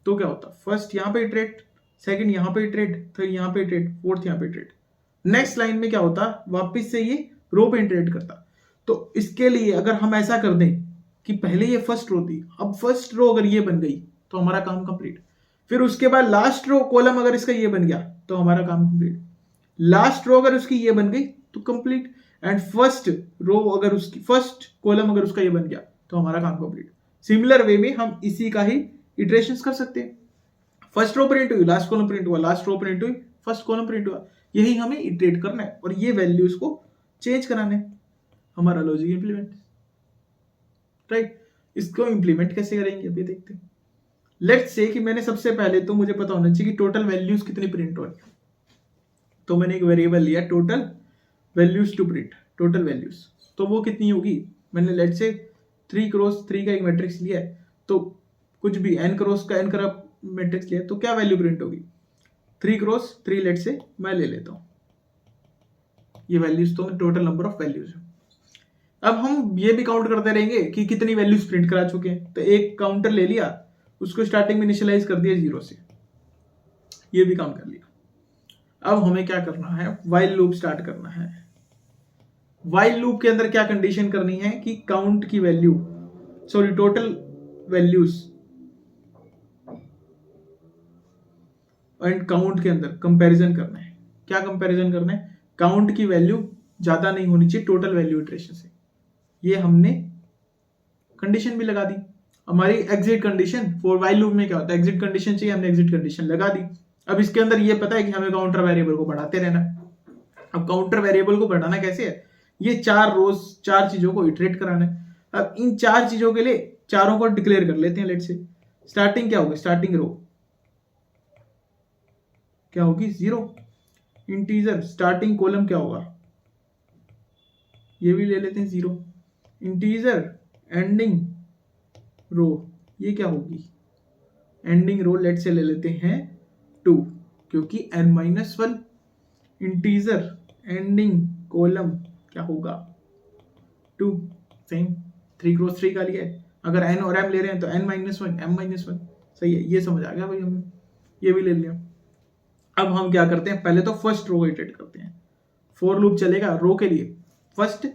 A: तो क्या होता, फर्स्ट यहां पे इटरेट, सेकंड यहां पे इटरेट, थर्ड यहां पे इटरेट, फोर्थ यहां पे इटरेट। नेक्स्ट लाइन में क्या होता, वापस से ये रो पे इटरेट करता। तो इसके लिए अगर हम ऐसा कर दें कि पहले ये फर्स्ट रो थी, अब फर्स्ट रो अगर ये बन गई तो हमारा काम कंप्लीट। फिर उसके बाद लास्ट रो कॉलम अगर इसका ये बन गया तो हमारा काम कंप्लीट। लास्ट रो अगर उसकी ये बन गई तो कंप्लीट। एंड फर्स्ट रो अगर उसकी, फर्स्ट कॉलम अगर उसका ये बन गया तो हमारा काम कंप्लीट। सिमिलर वे में हम इसी का ही इटरेशंस कर सकते हैं। फर्स्ट रो प्रिंट हुई, लास्ट कॉलम प्रिंट हुआ, लास्ट रो प्रिंट हुई, फर्स्ट कॉलम प्रिंट हुआ। यही हमें इटरेट करना है और ये वैल्यूज को चेंज कराना है। हमारा लॉजिक इंप्लीमेंट, राइट। इसको इंप्लीमेंट कैसे करेंगे अभी देखते हैं। लेट्स से कि मैंने सबसे पहले तो मुझे पता होना चाहिए कि टोटल वैल्यूज कितनी प्रिंट हो रही है। तो मैंने एक वेरिएबल लिया total values to print, total values. तो वो कितनी होगी, मैंने लेट्स से 3 क्रॉस 3 का एक मैट्रिक्स लिया है, तो कुछ भी n क्रॉस का n का मैट्रिक्स लिया, तो क्या वैल्यू प्रिंट होगी, 3 क्रॉस 3 लेट्स से मैं ले लेता हूँ। ये वैल्यूज तो टोटल नंबर ऑफ वैल्यूज है। अब हम ये भी काउंट करते रहेंगे कि कितनी वैल्यूज प्रिंट करा चुके हैं। तो एक काउंटर ले लिया, उसको स्टार्टिंग में इनिशियलाइज कर दिया 0 से, ये भी काम कर लिया। अब हमें क्या करना है, व्हाइल लूप स्टार्ट करना है। व्हाइल लूप के अंदर क्या कंडीशन करनी है कि काउंट की value, sorry total values and count के अंदर कंपैरिजन करना है। क्या कंपैरिजन करना है, काउंट की वैल्यू ज्यादा नहीं होनी चाहिए टोटल वैल्यू इटरेशन से। ये हमने कंडीशन भी लगा दी। हमारी exit condition for while loop में क्या होता है, एग्जिट कंडीशन चाहिए, हमने एग्जिट कंडीशन लगा दी। अब इसके अंदर ये पता है कि हमें काउंटर वेरिएबल को बढ़ाते रहना। अब काउंटर वेरिएबल को बढ़ाना कैसे है, ये 4 रोज 4 चीजों को इटरेट कराना है। अब इन 4 चीजों के लिए चारों को डिक्लेयर कर लेते हैं। लेट्स से स्टार्टिंग क्या होगी, स्टार्टिंग रो क्या होगी 0, इंटीजर स्टार्टिंग कॉलम क्या होगा, ये भी ले लेते हैं 0, इंटीजर एंडिंग रो ये क्या होगी, एंडिंग रो लेट से ले लेते हैं 2, क्योंकि n-1 इंटीजर एंडिंग कॉलम क्या होगा 2, सेम 3 क्रॉस 3 का लिया है। अगर n और m ले रहे हैं तो n-1 m-1, सही है, ये समझ आ गया भाई, हमें ये भी ले लिया। अब हम क्या करते हैं, पहले तो फर्स्ट रो को इटरेट करते हैं। फॉर लूप चलेगा रो के लिए, फर्स्ट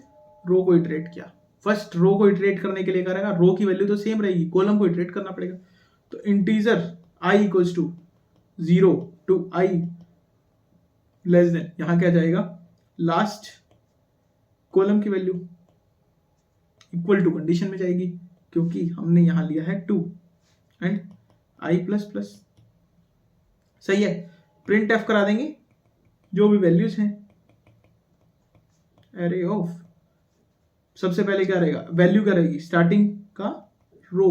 A: रो को इटरेट किया। फर्स्ट रो को इटरेट करने के लिए करेगा, रो की वैल्यू तो सेम रहेगी, कॉलम को इटरेट करना पड़ेगा। तो integer i equals to 0 to i less than, यहां क्या जाएगा, लास्ट कॉलम की वैल्यू इक्वल टू कंडीशन में जाएगी, क्योंकि हमने यहां लिया है 2 एंड i प्लस प्लस, सही है। प्रिंट एफ करा देंगे जो भी वैल्यूज हैं, एरे ऑफ, सबसे पहले क्या रहेगा, वैल्यू क्या रहेगी, स्टार्टिंग का रो,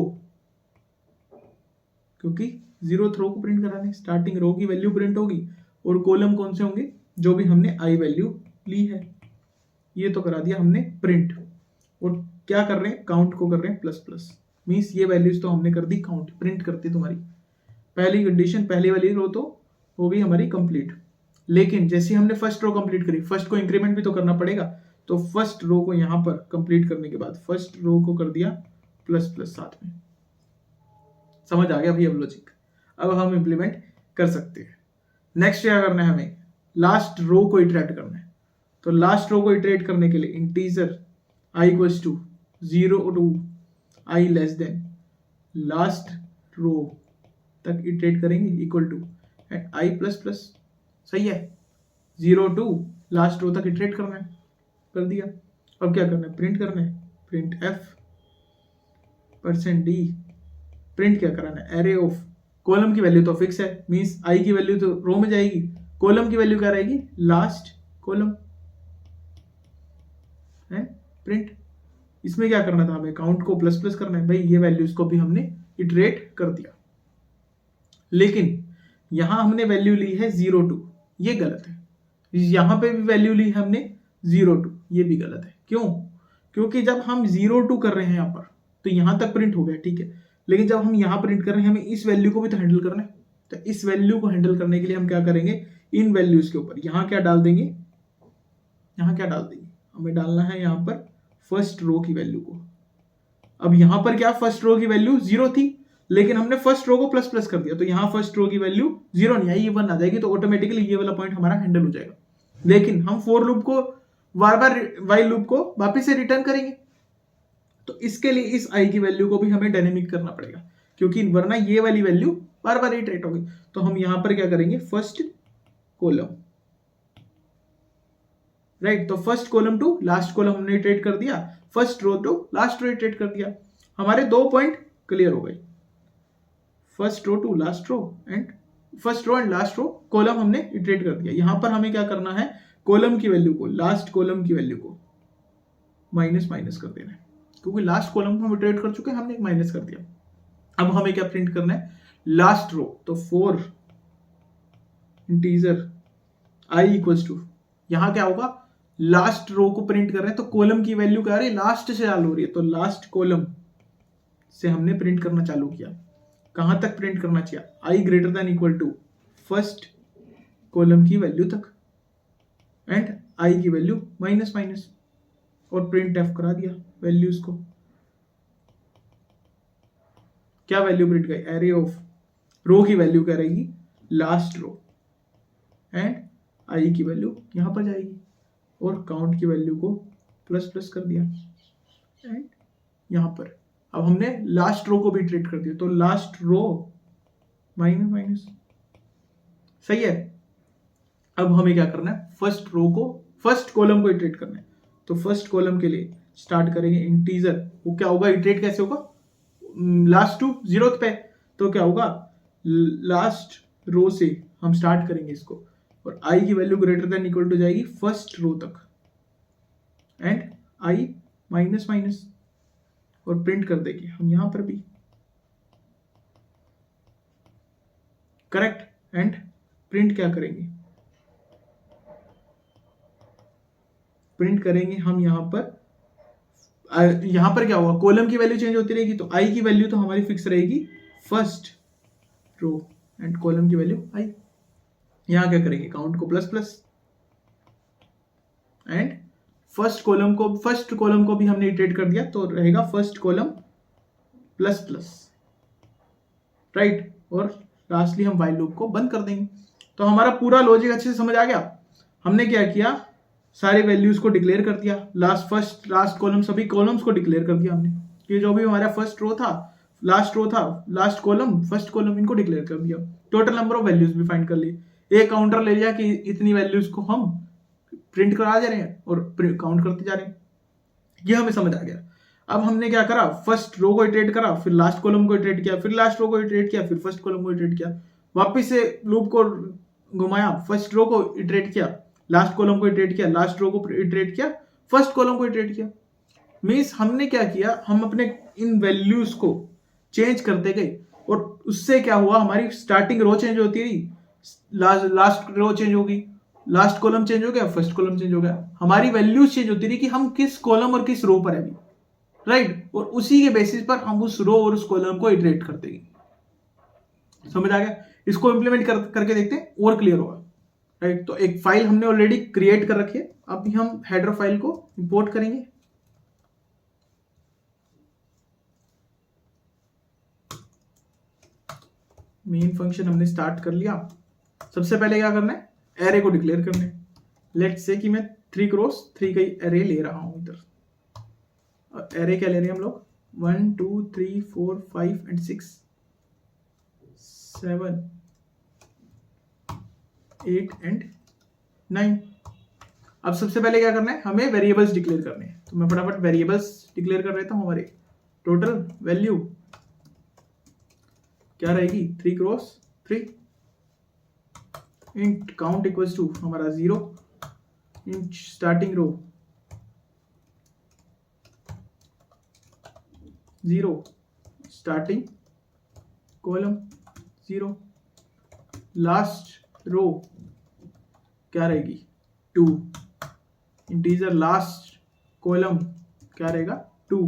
A: क्योंकि 0th रो को प्रिंट कराने, स्टार्टिंग रो की वैल्यू प्रिंट होगी। और कॉलम कौन से होंगे, जो भी हमने आई वैल्यू ली है, ये तो करा दिया हमने प्रिंट। और क्या कर रहे हैं, काउंट को कर रहे हैं प्लस प्लस, मीन्स ये वैल्यूज तो हमने कर दी काउंट, प्रिंट करती तुम्हारी पहली कंडीशन, पहली वाली रो तो हो गई हमारी कंप्लीट। लेकिन जैसे हमने फर्स्ट रो कंप्लीट करी, फर्स्ट को इंक्रीमेंट भी तो करना पड़ेगा। तो फर्स्ट रो को यहां पर कंप्लीट करने के बाद फर्स्ट रो को कर दिया प्लस प्लस साथ में। समझ आ गया भाई अब लॉजिक, अब हम इंप्लीमेंट कर सकते हैं। नेक्स्ट क्या करना है, हमें लास्ट रो को इटरेट करना है। तो लास्ट रो को इटरेट करने के लिए integer i equals to 0 to i less than last row तक इटरेट करेंगे equal to and i plus plus, सही है, 0 टू लास्ट रो तक इटरेट करना है, कर दिया। अब क्या करना है, प्रिंट करना है, प्रिंट f %d, प्रिंट क्या कराना है, एरे ऑफ, कॉलम की वैल्यू तो फिक्स है, मींस i की वैल्यू तो रो में जाएगी, कॉलम की वैल्यू क्या रहेगी, लास्ट कॉलम है, प्रिंट। इसमें क्या करना था हमें, काउंट को प्लस प्लस करना है, भाई ये वैल्यूज को भी हमने इटरेट कर दिया। लेकिन यहां हमने वैल्यू ली है 0 टू, ये गलत है। यहां पे भी वैल्यू ली है हमने 0 टू, ये भी गलत है। क्यों, क्योंकि जब हम 0 टू कर रहे हैं यहां पर, तो यहां तक प्रिंट हो गया, ठीक है। लेकिन जब हम यहां प्रिंट कर रहे हैं, हमें इस वैल्यू को भी तो हैंडल करना है। तो इस वैल्यू को हैंडल करने के लिए हम क्या करेंगे, इन वैल्यूज के ऊपर यहाँ क्या डाल देंगे, यहाँ क्या डाल देंगे, हमें डालना है यहाँ पर फर्स्ट रो की वैल्यू को। अब यहाँ पर क्या, फर्स्ट रो की वैल्यू 0 थी, लेकिन हमने फर्स्ट रो को प्लस प्लस कर दिया, तो यहाँ फर्स्ट रो की वैल्यू 0 नहीं आई, ये 1 आ जाएगी, तो ऑटोमेटिकली ये वाला पॉइंट हमारा हैंडल हो जाएगा। लेकिन हम फॉर लूप को बार बार वाइल लूप को वापिस से रिटर्न करेंगे, तो इसके लिए इस आई की वैल्यू को भी हमें डायनेमिक करना पड़ेगा, क्योंकि वरना ये वाली वैल्यू बार बार इटरेट होगी। तो हम यहां पर क्या करेंगे, फर्स्ट कॉलम, राइट, तो first column to last column हमने इटरेट कर दिया, first row to last row iterate कर दिया, हमारे 2 पॉइंट क्लियर हो गए। First row to last row and first row and last row column हमने इटरेट कर दिया। यहां पर हमें क्या करना है, कॉलम की वैल्यू को, लास्ट कॉलम की वैल्यू को माइनस माइनस कर देना है, क्योंकि लास्ट कॉलम को हम इटरेट कर चुके हैं, हमने एक माइनस कर दिया। अब हमें क्या प्रिंट करना है, लास्ट रो, तो 4 इंटीजर आई इक्वल्स टू, यहां क्या होगा, लास्ट रो को प्रिंट कर रहे हैं, तो कॉलम की वैल्यू क्या आ रही है, लास्ट से चालू हो रही है, तो लास्ट कॉलम से हमने प्रिंट करना चालू किया। कहां तक प्रिंट करना चाहिए, i greater than equal to first column की वैल्यू तक, एंड आई की वैल्यू माइनस माइनस, और प्रिंट एफ करा दिया वैल्यूज को। क्या वैल्यू प्रिंट गई, एरे ऑफ रो की वैल्यू क्या रहेगी, लास्ट रो, एंड आई की वैल्यू यहां पर जाएगी, और काउंट की वैल्यू को प्लस प्लस कर दिया, एंड यहां पर अब हमने लास्ट रो को भी इटरेट कर दिया, तो लास्ट रो माइनस माइनस, सही है। अब हमें क्या करना है, फर्स्ट रो को, फर्स्ट कॉलम को इटरेट करना है, तो फर्स्ट कॉलम के लिए स्टार्ट करेंगे इंटीजर, वो क्या होगा, इटरेट कैसे होगा, लास्ट टू 0th पे, तो क्या होगा, लास्ट रो से हम स्टार्ट करेंगे इसको, और आई की value greater than equal to जाएगी फर्स्ट रो तक, एंड आई माइनस माइनस, और प्रिंट कर देंगे हम यहां पर भी, करेक्ट, एंड प्रिंट क्या करेंगे, प्रिंट करेंगे हम यहां पर क्या होगा, कॉलम की वैल्यू चेंज होती रहेगी, तो आई की वैल्यू तो हमारी फिक्स रहेगी फर्स्ट रो, एंड कॉलम की वैल्यू आई। यहां क्या करेंगे, काउंट को plus plus, and first column को भी हमने इटरेट कर दिया, तो रहेगा first column plus plus, right, और लास्टली हम व्हाइल लूप को बंद कर देंगे। तो हमारा पूरा लॉजिक अच्छे से समझ आ गया। हमने क्या किया, सारे वैल्यूज को डिक्लेयर कर दिया, फर्स्ट लास्ट कॉलम, सभी कॉलम्स को डिक्लेयर कर दिया हमने, कि जो भी हमारा फर्स्ट रो था, लास्ट कॉलम, फर्स्ट कॉलम, इनको डिक्लेयर कर दिया। टोटल नंबर ऑफ वैल्यूज भी फाइंड कर लिए, एक काउंटर ले लिया कि इतनी वैल्यूज को हम प्रिंट करा जा रहे हैं और काउंट करते जा रहे हैं, ये हमें समझ आ गया। अब हमने क्या करा, फर्स्ट रो को इटरेट करा, फिर लास्ट कॉलम को इटरेट किया, फिर लास्ट रो को इटरेट किया, फिर फर्स्ट कॉलम को इटरेट किया, वापस से लूप को घुमाया, फर्स्ट रो को इटरेट किया, लास्ट कॉलम को इटरेट किया, लास्ट रो को इटरेट किया, फर्स्ट कॉलम को इटरेट किया। मीन्स हमने क्या किया, हम अपने इन वैल्यूज को चेंज करते गए, और उससे क्या हुआ, हमारी स्टार्टिंग रो चेंज होती रही, लास्ट रो चेंज होगी, लास्ट कॉलम चेंज हो गया, फर्स्ट कॉलम चेंज हो गया, हमारी वैल्यूज चेंज होती रही कि हम किस कॉलम और किस रो पर है अभी, राइट, और उसी के बेसिस पर हम उस रो और उस कॉलम को इटरेट करते गए। समझ आ गया, इसको इंप्लीमेंट करके देखते हैं और क्लियर होगा, राइट। तो एक फाइल हमने ऑलरेडी क्रिएट कर रखी है, अभी हम हेडर फाइल को इंपोर्ट करेंगे। मेन फंक्शन हमने स्टार्ट कर लिया। सबसे पहले क्या करना है, एरे को डिक्लेयर करना है। लेट्स से कि मैं 3 क्रॉस 3 का एरे ले रहा हूं इधर। एरे क्या ले रहे हैं हम लोग, 1 2 3 4 5 एंड 6 7 8 एंड 9। अब सबसे पहले क्या करना है, हमें वेरिएबल्स डिक्लेयर करने हैं, तो मैं फटाफट वेरिएबल्स डिक्लेयर कर देता हूं। हमारे टोटल वैल्यू क्या रहेगी, 3 cross 3, int count equals to हमारा 0, int starting row 0, starting column 0, last row क्या रहेगी 2, इंटीजर लास्ट कॉलम क्या रहेगा 2,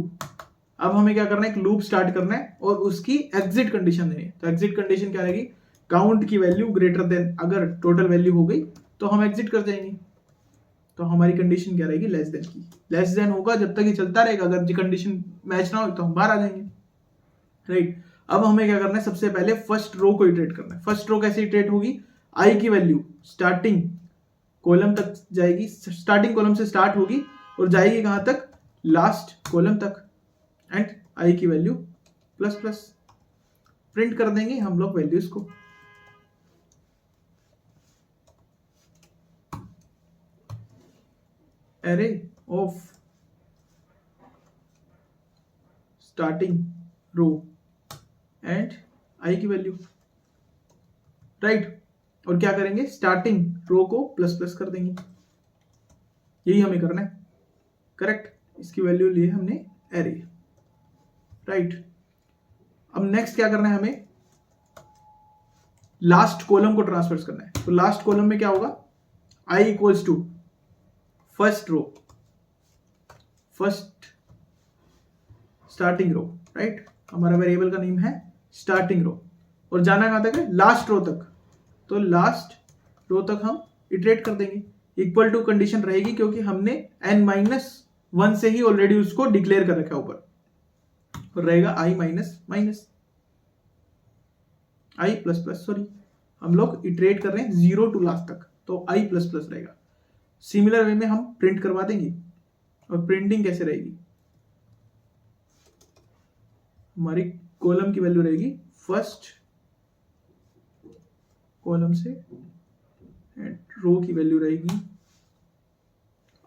A: अब हमें क्या करना है, एक लूप स्टार्ट करना है और उसकी एग्जिट कंडीशन देनी है। तो एग्जिट कंडीशन क्या रहेगी, काउंट की वैल्यू ग्रेटर देन, अगर टोटल वैल्यू हो गई तो हम एग्जिट कर जाएंगे। तो हमारी कंडीशन क्या रहेगी, लेस देन की। लेस देन होगा जब तक ये चलता रहेगा, अगर ये कंडीशन मैच ना हो तो हम बाहर आ जाएंगे, राइट। अब हमें क्या करना है, सबसे पहले फर्स्ट रो को इटरेट करना है। फर्स्ट रो कैसे इटरेट होगी, आई की वैल्यू स्टार्टिंग कॉलम तक जाएगी, स्टार्टिंग कॉलम से स्टार्ट होगी और जाएगी कहां तक, लास्ट कॉलम तक, एंड आई की वैल्यू प्लस प्लस। प्रिंट कर देंगे हम लोग वैल्यूज को। Array of starting row and आई की वैल्यू, राइट। और क्या करेंगे, स्टार्टिंग रो को प्लस प्लस कर देंगे। यही हमें करना है, करेक्ट। इसकी वैल्यू लिए हमने एरे, राइट। अब नेक्स्ट क्या करना है, हमें लास्ट कॉलम को ट्रांसफर करना है। तो लास्ट कॉलम में क्या होगा, i equals to first row, first starting row, right. हमारा वेरिएबल का नेम है स्टार्टिंग रो, और जाना कहां तक है, लास्ट रो तक। तो लास्ट रो तक हम इटरेट कर देंगे। इक्वल टू कंडीशन रहेगी क्योंकि हमने n-1 से ही ऑलरेडी उसको डिक्लेयर कर रखा है ऊपर, और रहेगा i minus minus i plus plus, sorry हम लोग इटरेट कर रहे हैं 0 टू लास्ट तक, तो i प्लस प्लस रहेगा। सिमिलर वे में हम प्रिंट करवा देंगे। और प्रिंटिंग कैसे रहेगी, हमारी कॉलम की वैल्यू रहेगी फर्स्ट कॉलम से, एंड रो की वैल्यू रहेगी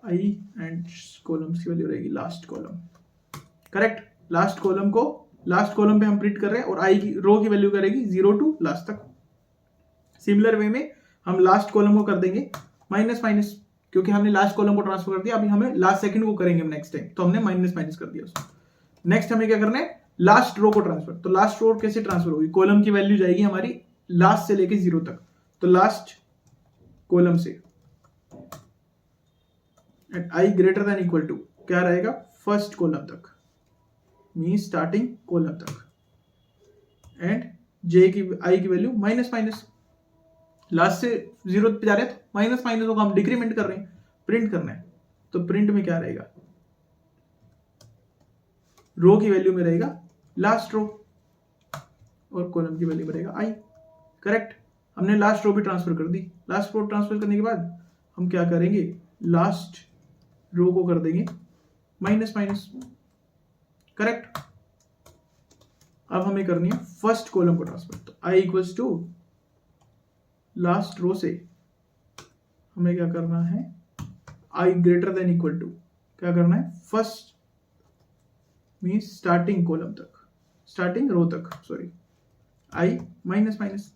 A: आई, एंड कॉलम्स की वैल्यू रहेगी last column, correct. Last column को, लास्ट कॉलम पे हम प्रिंट कर रहे हैं, और आई की रो की वैल्यू करेगी 0 टू लास्ट तक। सिमिलर वे में हम लास्ट कॉलम को कर देंगे माइनस माइनस, क्योंकि हमने लास्ट कॉलम को ट्रांसफर कर दिया। अभी हमें लास्ट सेकंड को करेंगे हम नेक्स्ट टाइम, तो हमने माइनस माइनस कर दिया उसको। नेक्स्ट हमें क्या करना है, लास्ट रो को ट्रांसफर। तो लास्ट रो कैसे ट्रांसफर होगी, कॉलम की वैल्यू जाएगी हमारी लास्ट से लेके 0 तक, तो लास्ट कॉलम से at I greater than equal to क्या रहेगा, फर्स्ट कॉलम तक, मीन स्टार्टिंग कॉलम तक, एंड जे की आई की वैल्यू माइनस माइनस। लास्ट से 0 पे जा रहे हैं तो माइनस माइनस होगा, हम डिक्रीमेंट कर रहे हैं, प्रिंट करना है। तो प्रिंट में क्या रहेगा, रो की वैल्यू में रहेगा लास्ट रो, और कॉलम की वैल्यू में रहेगा आई, करेक्ट। हमने लास्ट रो भी ट्रांसफर कर दी। लास्ट रो ट्रांसफर करने के बाद हम क्या करेंगे, लास्ट रो को कर देंगे माइनस माइनस, करेक्ट। अब हमें करनी है फर्स्ट कॉलम को ट्रांसफर। तो आई इक्वल्स टू लास्ट रो से हमें क्या करना है, आई ग्रेटर देन इक्वल टू क्या करना है, फर्स्ट मीन्स स्टार्टिंग कॉलम तक, स्टार्टिंग रो तक, सॉरी, आई माइनस माइनस,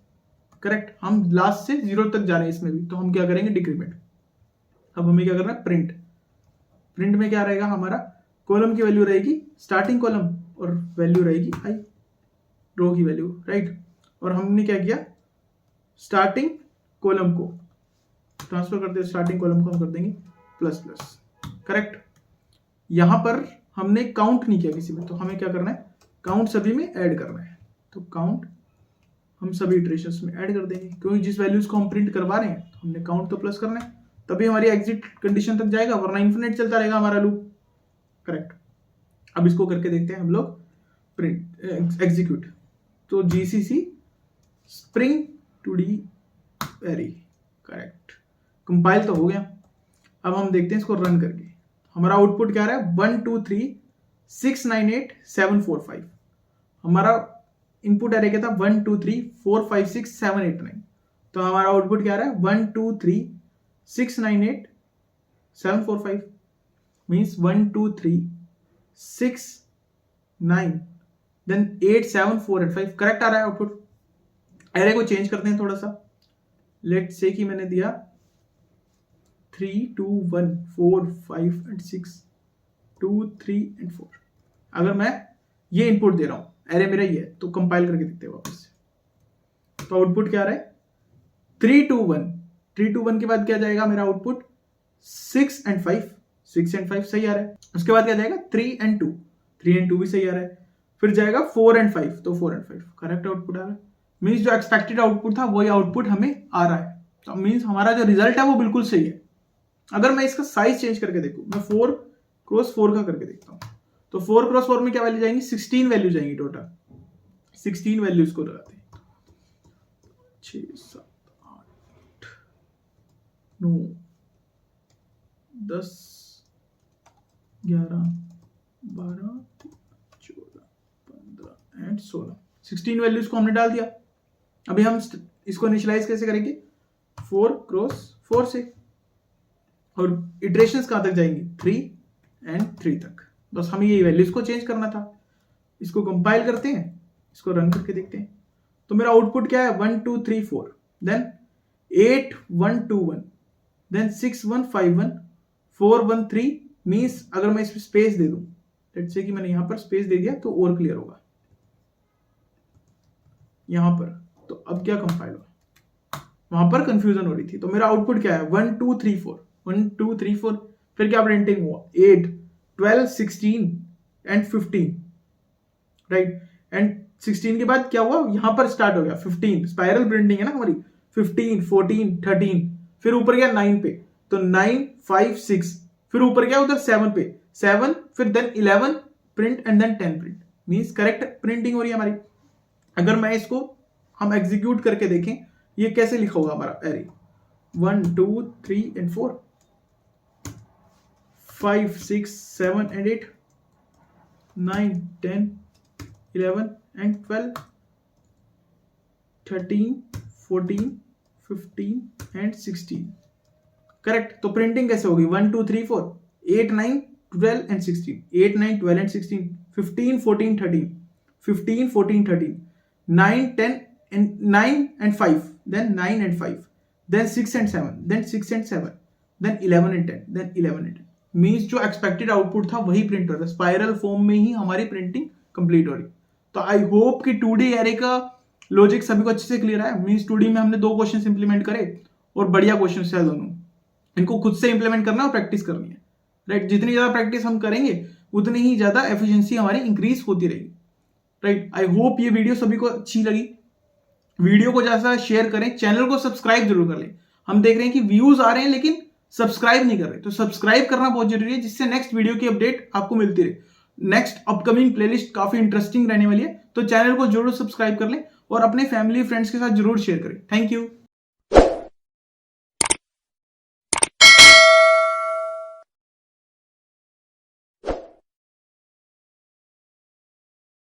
A: करेक्ट। हम लास्ट से 0 तक जा रहे हैं इसमें भी, तो हम क्या करेंगे, डिक्रीमेंट। अब हमें क्या करना है, प्रिंट। प्रिंट में क्या रहेगा, हमारा कॉलम की वैल्यू रहेगी स्टार्टिंग कॉलम, और वैल्यू रहेगी आई, रो की वैल्यू, राइट। और हमने क्या किया, स्टार्टिंग कॉलम को ट्रांसफर करते हैं, स्टार्टिंग कॉलम को हम कर देंगे प्लस प्लस, करेक्ट। यहां पर हमने काउंट नहीं किया किसी में, तो हमें क्या करना है, काउंट सभी में ऐड करना है। तो काउंट हम सभी इटरेशंस में ऐड कर देंगे, क्योंकि जिस वैल्यूज को हम प्रिंट करवा रहे हैं तो हमने काउंट तो प्लस करना है, तभी हमारी एग्जिट कंडीशन तक जाएगा, वरना इन्फिनिट चलता रहेगा हमारा लूप, करेक्ट। अब इसको करके देखते हैं हम लोग, प्रिंट एग्जीक्यूट। तो GCC spring two D array, correct. Compile तो हो गया। अब हम देखते हैं इसको रन करके, हमारा आउटपुट क्या रहा है, 1 2 3 6 9 8 7 4 5। हमारा इनपुट एरे क्या था, 1 2 3 4 5 6 7 8 9। तो हमारा आउटपुट क्या रहा है, 1 2 3 6 9 8 7 4 5, मीन्स 1 2 3 6 9 देन 8 7 4 8 5, करेक्ट आ रहा है आउटपुट। एरे को चेंज करते हैं थोड़ा सा। लेट से कि मैंने दिया 3 2 1 4 5 एंड 6 2 3 एंड 4। अगर मैं ये इनपुट दे रहा हूं, एरे मेरा ये है, तो कंपाइल करके देखते हैं वापस से। तो आउटपुट क्या आ रहा है, 3 2 1। 3 2 1 के बाद क्या जाएगा मेरा आउटपुट, 6 एंड 5। 6 एंड 5 सही आ रहा है। उसके बाद क्या जाएगा, 3 एंड 2। 3 एंड 2 भी सही आ रहा है। फिर जाएगा 4 एंड 5, तो 4 एंड 5 करेक्ट आउटपुट आ रहा है। मीन्स जो एक्सपेक्टेड आउटपुट था वही आउटपुट हमें आ रहा है, तो मीन्स हमारा जो रिजल्ट है वो बिल्कुल सही है। अगर मैं इसका साइज चेंज करके देखूं, मैं 4 क्रॉस 4 का करके देखता हूं, तो 4 क्रॉस 4 में क्या वैल्यू जाएंगी, 16 वैल्यू जाएंगी टोटल। 16 वैल्यूज को लगाते हैं, 6 7 8 9 10 11 12 14 15 एंड 16, 16 वैल्यूज को हमने डाल दिया। अभी हम इसको इनिशियलाइज कैसे करेंगे, 4 क्रॉस 4 से, और इटरेशंस कहां तक जाएंगी, 3 एंड 3 तक। बस हमें ये वैल्यूज को चेंज करना था। इसको कंपाइल करते हैं, इसको रन करके देखते हैं। तो मेरा आउटपुट क्या है, 1 2 3 4, देन 8 1 2 1, देन 6 1 5 1 4 1 3। मीन्स अगर मैं इसमें स्पेस दे दूं, लेट्स से कि मैंने यहां पर स्पेस दे दिया तो और क्लियर होगा यहां पर। तो अब क्या कंपाइल हुआ, वहां पर कंफ्यूजन हो रही थी। तो मेरा आउटपुट क्या है, 1 2 3 4, 1 2 3 4। फिर क्या प्रिंटिंग हुआ, 8 12 16 एंड 15, राइट। एंड 16 के बाद क्या हुआ, यहां पर स्टार्ट हो गया 15, स्पाइरल प्रिंटिंग है ना हमारी, 15 14 13, फिर ऊपर गया 9 पे, तो 9 5 6, फिर ऊपर गया उधर 7 पे 7, फिर then 11 print and then 10 print. Means correct printing हो रही है हमारी। अगर मैं इसको हम एग्जीक्यूट करके देखें, ये कैसे लिखा होगा हमारा array, 1 2 3 and 4 5 6 7 and 8 9 10 11 and 12 13 14 15 and 16, correct. तो प्रिंटिंग कैसे होगी, 1 2 3 4 8 9 12 and 16, 8 9 12 and 16, 15 14 13, 15 14 13, 9 10 and 9 and 5, then 9 and 5, then 6 and 7, then 6 and 7, then 11 and 10, then 11 and 10। Means जो एक्सपेक्टेड आउटपुट था वही प्रिंट हो रहा है, स्पाइरल फॉर्म में ही हमारी प्रिंटिंग कंप्लीट हो रही। तो आई होप कि 2D एरे का लॉजिक सभी को अच्छे से क्लियर है। मीन्स 2D में हमने 2 क्वेश्चन इंप्लीमेंट करे और बढ़िया क्वेश्चन है दोनों। इनको खुद से इंप्लीमेंट करना और प्रैक्टिस करनी है, राइट। जितनी ज्यादा प्रैक्टिस हम करेंगे उतनी ही ज्यादा एफिशिएंसी हमारी इंक्रीज होती रहेगी, राइट। आई होप ये वीडियो सभी को अच्छी लगी। वीडियो को ज्यादा शेयर करें, चैनल को सब्सक्राइब जरूर कर लें। हम देख रहे हैं कि व्यूज आ रहे हैं लेकिन सब्सक्राइब नहीं कर रहे, तो सब्सक्राइब करना बहुत जरूरी है, जिससे नेक्स्ट वीडियो की अपडेट आपको मिलती रहे। नेक्स्ट अपकमिंग प्लेलिस्ट काफी इंटरेस्टिंग रहने वाली है, तो चैनल को जरूर सब्सक्राइब कर लें और अपने फैमिली फ्रेंड्स के साथ जरूर शेयर करें। Thank you.